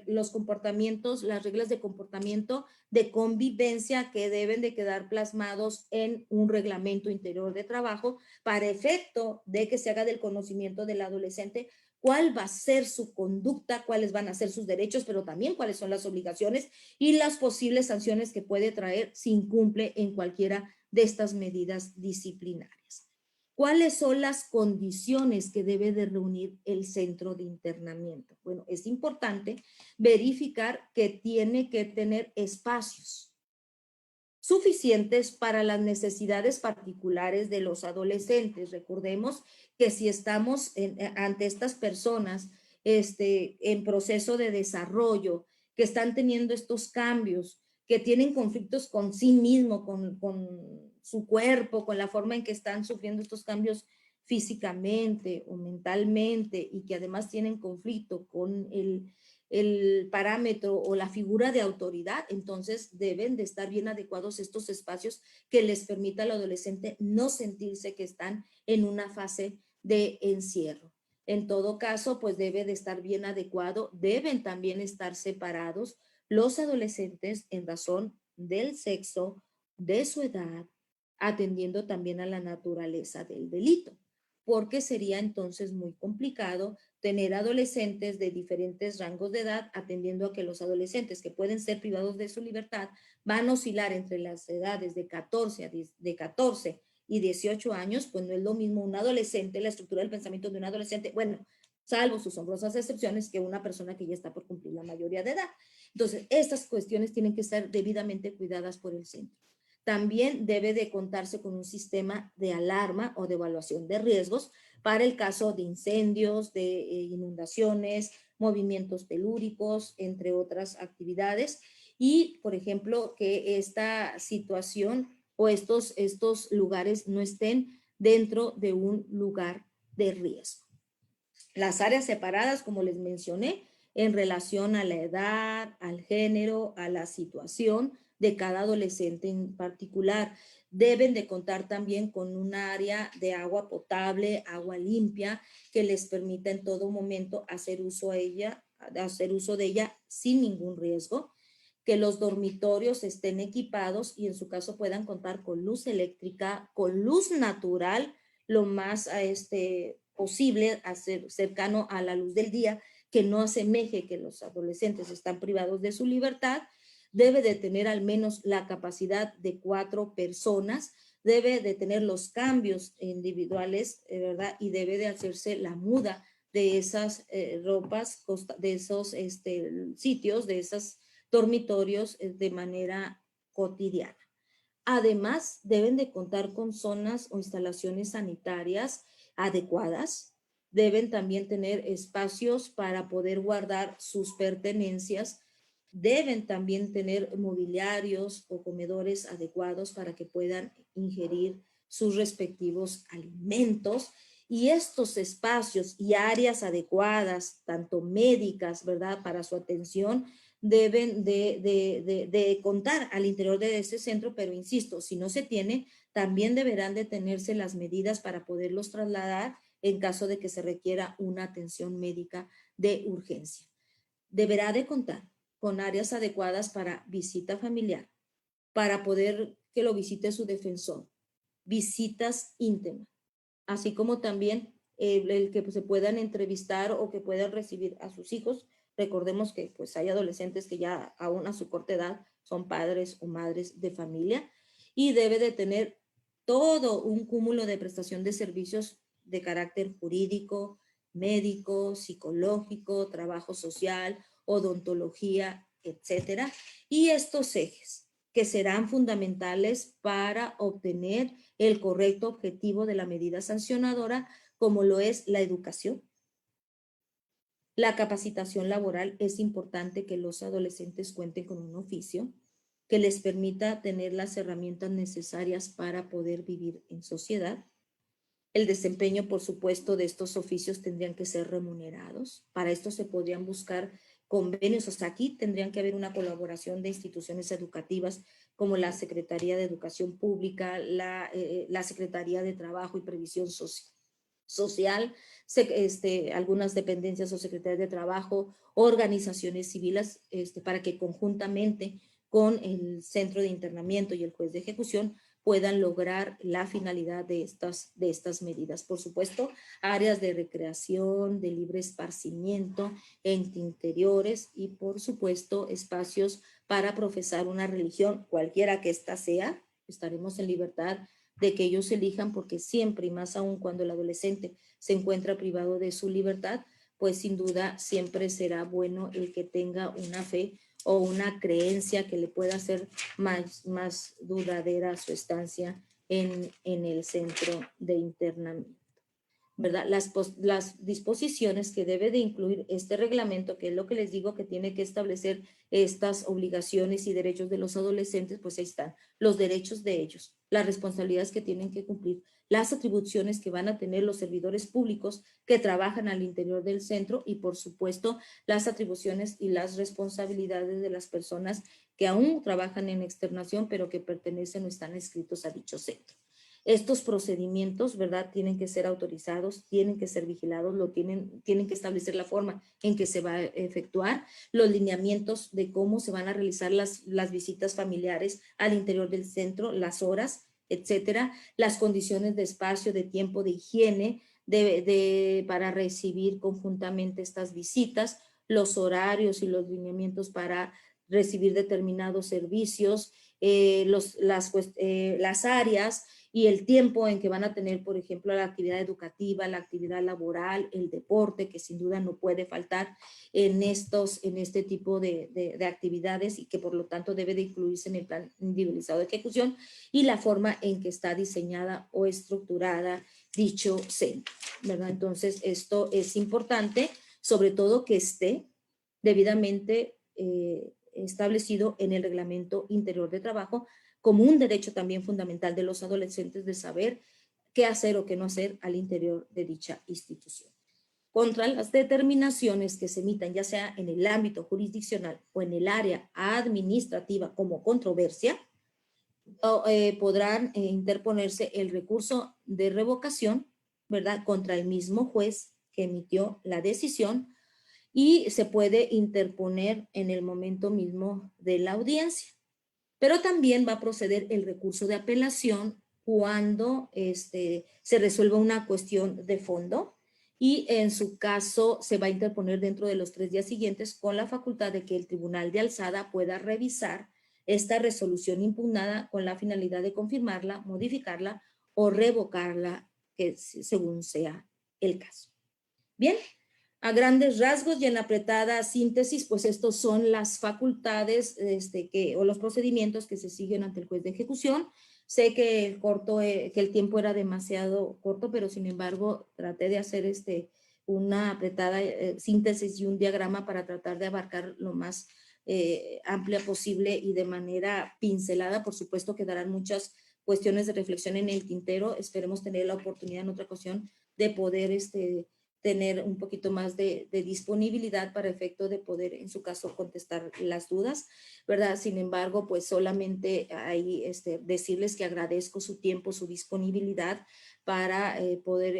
los comportamientos, las reglas de comportamiento de convivencia que deben de quedar plasmados en un reglamento interior de trabajo para efecto de que se haga del conocimiento del adolescente cuál va a ser su conducta, cuáles van a ser sus derechos, pero también cuáles son las obligaciones y las posibles sanciones que puede traer si incumple en cualquiera de estas medidas disciplinarias. ¿Cuáles son las condiciones que debe de reunir el centro de internamiento? Bueno, es importante verificar que tiene que tener espacios suficientes para las necesidades particulares de los adolescentes. Recordemos que si estamos ante estas personas en proceso de desarrollo, que están teniendo estos cambios, que tienen conflictos con sí mismo, con su cuerpo, con la forma en que están sufriendo estos cambios físicamente o mentalmente y que además tienen conflicto con el parámetro o la figura de autoridad, entonces deben de estar bien adecuados estos espacios que les permita al adolescente no sentirse que están en una fase de encierro. En todo caso, pues debe de estar bien adecuado, deben también estar separados los adolescentes en razón del sexo, de su edad, atendiendo también a la naturaleza del delito, porque sería entonces muy complicado tener adolescentes de diferentes rangos de edad, atendiendo a que los adolescentes que pueden ser privados de su libertad van a oscilar entre las edades de 14 y 18 años, pues no es lo mismo un adolescente, la estructura del pensamiento de un adolescente, bueno, salvo sus honrosas excepciones, que una persona que ya está por cumplir la mayoría de edad. Entonces, estas cuestiones tienen que estar debidamente cuidadas por el centro. También debe de contarse con un sistema de alarma o de evaluación de riesgos para el caso de incendios, de inundaciones, movimientos telúricos, entre otras actividades. Y, por ejemplo, que esta situación o estos lugares no estén dentro de un lugar de riesgo. Las áreas separadas, como les mencioné, en relación a la edad, al género, a la situación de cada adolescente en particular. Deben de contar también con un área de agua potable, agua limpia, que les permita en todo momento hacer uso de ella sin ningún riesgo. Que los dormitorios estén equipados y en su caso puedan contar con luz eléctrica, con luz natural, lo más posible, cercano a la luz del día, que no asemeje que los adolescentes están privados de su libertad. Debe de tener al menos la capacidad de 4 personas, debe de tener los cambios individuales, ¿verdad? Y debe de hacerse la muda de esas ropas, de esos sitios, de esos dormitorios de manera cotidiana. Además, deben de contar con zonas o instalaciones sanitarias adecuadas. Deben también tener espacios para poder guardar sus pertenencias. Deben también tener mobiliarios o comedores adecuados para que puedan ingerir sus respectivos alimentos Y estos espacios y áreas adecuadas, tanto médicas, ¿verdad?, para su atención, deben de contar al interior de ese centro, pero insisto, si no se tiene, también deberán de tenerse las medidas para poderlos trasladar en caso de que se requiera una atención médica de urgencia. Deberá de contar con áreas adecuadas para visita familiar, para poder que lo visite su defensor, visitas íntimas, así como también el que se puedan entrevistar o que puedan recibir a sus hijos. Recordemos que pues hay adolescentes que ya aún a su corta edad son padres o madres de familia y debe de tener todo un cúmulo de prestación de servicios de carácter jurídico, médico, psicológico, trabajo social, odontología, etcétera. Y estos ejes que serán fundamentales para obtener el correcto objetivo de la medida sancionadora, como lo es la educación. La capacitación laboral. Es importante que los adolescentes cuenten con un oficio que les permita tener las herramientas necesarias para poder vivir en sociedad. El desempeño, por supuesto, de estos oficios tendrían que ser remunerados. Para esto se podrían buscar convenios. O sea, aquí tendrían que haber una colaboración de instituciones educativas como la Secretaría de Educación Pública, la Secretaría de Trabajo y Previsión Social, algunas dependencias o secretarías de trabajo, organizaciones civiles, para que conjuntamente con el centro de internamiento y el juez de ejecución puedan lograr la finalidad de estas medidas. Por supuesto, áreas de recreación, de libre esparcimiento, en interiores y, por supuesto, espacios para profesar una religión, cualquiera que ésta sea. Estaremos en libertad de que ellos elijan, porque siempre, y más aún cuando el adolescente se encuentra privado de su libertad, pues sin duda siempre será bueno el que tenga una fe o una creencia que le pueda hacer más duradera su estancia en el centro de internamiento, ¿verdad? Las disposiciones que debe de incluir este reglamento, que es lo que les digo que tiene que establecer estas obligaciones y derechos de los adolescentes, pues ahí están los derechos de ellos, las responsabilidades que tienen que cumplir, las atribuciones que van a tener los servidores públicos que trabajan al interior del centro y, por supuesto, las atribuciones y las responsabilidades de las personas que aún trabajan en externación, pero que pertenecen o están inscritos a dicho centro. Estos procedimientos, ¿verdad?, tienen que ser autorizados, tienen que ser vigilados, tienen que establecer la forma en que se va a efectuar, los lineamientos de cómo se van a realizar las visitas familiares al interior del centro, las horas, etcétera, las condiciones de espacio, de tiempo, de higiene, para recibir conjuntamente estas visitas, los horarios y los lineamientos para recibir determinados servicios, las áreas y el tiempo en que van a tener, por ejemplo, la actividad educativa, la actividad laboral, el deporte, que sin duda no puede faltar en este tipo de actividades y que por lo tanto debe de incluirse en el plan individualizado de ejecución, y la forma en que está diseñada o estructurada dicho centro, ¿verdad? Entonces, esto es importante, sobre todo que esté debidamente establecido en el Reglamento Interior de Trabajo, como un derecho también fundamental de los adolescentes de saber qué hacer o qué no hacer al interior de dicha institución. Contra las determinaciones que se emitan, ya sea en el ámbito jurisdiccional o en el área administrativa como controversia, podrán interponerse el recurso de revocación, ¿verdad?, contra el mismo juez que emitió la decisión, y se puede interponer en el momento mismo de la audiencia. Pero también va a proceder el recurso de apelación cuando se resuelva una cuestión de fondo, y en su caso se va a interponer dentro de los 3 días siguientes, con la facultad de que el Tribunal de Alzada pueda revisar esta resolución impugnada con la finalidad de confirmarla, modificarla o revocarla, según sea el caso. Bien, a grandes rasgos y en apretada síntesis, pues estos son las facultades o los procedimientos que se siguen ante el juez de ejecución. Sé que el tiempo era demasiado corto, pero sin embargo traté de hacer una apretada síntesis y un diagrama para tratar de abarcar lo más amplia posible y de manera pincelada. Por supuesto, quedarán muchas cuestiones de reflexión en el tintero. Esperemos tener la oportunidad en otra ocasión de poder tener un poquito más de disponibilidad para efecto de poder, en su caso, contestar las dudas, ¿verdad? Sin embargo, pues solamente ahí decirles que agradezco su tiempo, su disponibilidad para poder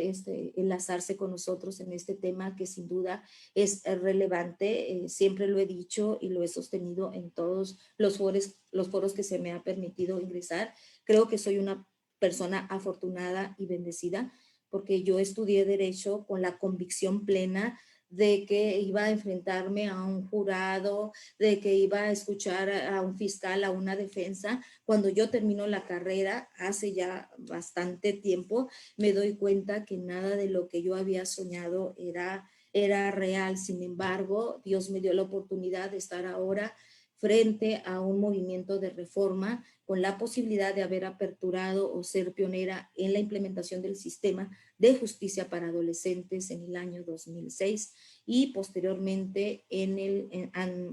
enlazarse con nosotros en este tema que sin duda es relevante. Siempre lo he dicho y lo he sostenido en todos los foros que se me ha permitido ingresar. Creo que soy una persona afortunada y bendecida porque yo estudié Derecho con la convicción plena de que iba a enfrentarme a un jurado, de que iba a escuchar a un fiscal, a una defensa. Cuando yo termino la carrera, hace ya bastante tiempo, me doy cuenta que nada de lo que yo había soñado era real. Sin embargo, Dios me dio la oportunidad de estar ahora frente a un movimiento de reforma con la posibilidad de haber aperturado o ser pionera en la implementación del sistema de justicia para adolescentes en el año 2006 y posteriormente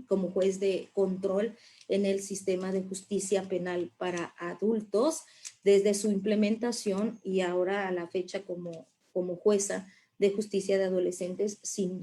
como juez de control en el sistema de justicia penal para adultos desde su implementación y ahora a la fecha como jueza de justicia de adolescentes. Sin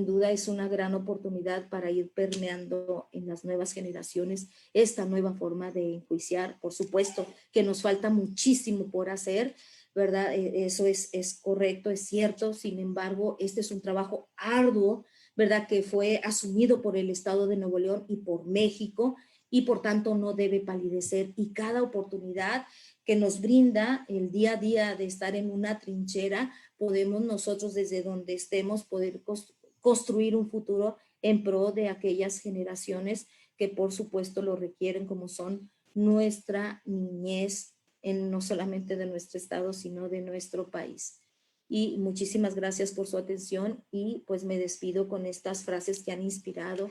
duda es una gran oportunidad para ir permeando en las nuevas generaciones esta nueva forma de enjuiciar. Por supuesto que nos falta muchísimo por hacer, ¿verdad? Eso es correcto, es cierto. Sin embargo, este es un trabajo arduo, ¿verdad? Que fue asumido por el Estado de Nuevo León y por México y por tanto no debe palidecer. Y cada oportunidad que nos brinda el día a día de estar en una trinchera, podemos nosotros desde donde estemos poder construir un futuro en pro de aquellas generaciones que por supuesto lo requieren, como son nuestra niñez, no solamente de nuestro estado, sino de nuestro país. Y muchísimas gracias por su atención y pues me despido con estas frases que han inspirado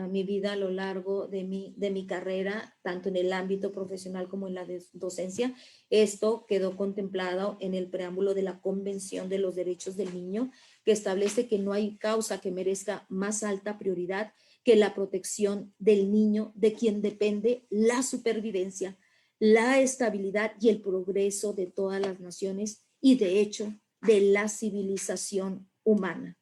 mi vida a lo largo de mi carrera, tanto en el ámbito profesional como en la docencia. Esto quedó contemplado en el preámbulo de la Convención de los Derechos del Niño, que establece que no hay causa que merezca más alta prioridad que la protección del niño, de quien depende la supervivencia, la estabilidad y el progreso de todas las naciones y, de hecho, de la civilización humana.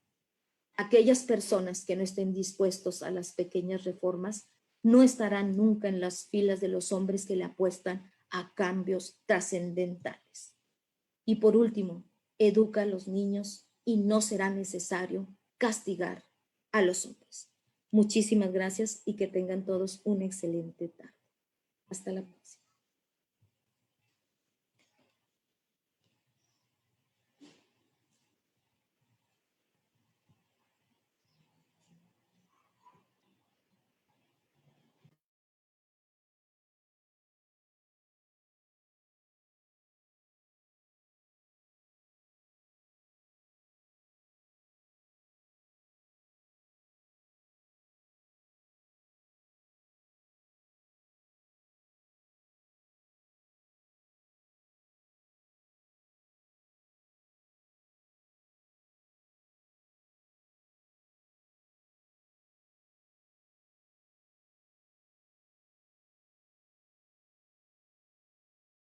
Aquellas personas que no estén dispuestos a las pequeñas reformas no estarán nunca en las filas de los hombres que le apuestan a cambios trascendentales. Y por último, educa a los niños y no será necesario castigar a los hombres. Muchísimas gracias y que tengan todos una excelente tarde. Hasta la próxima.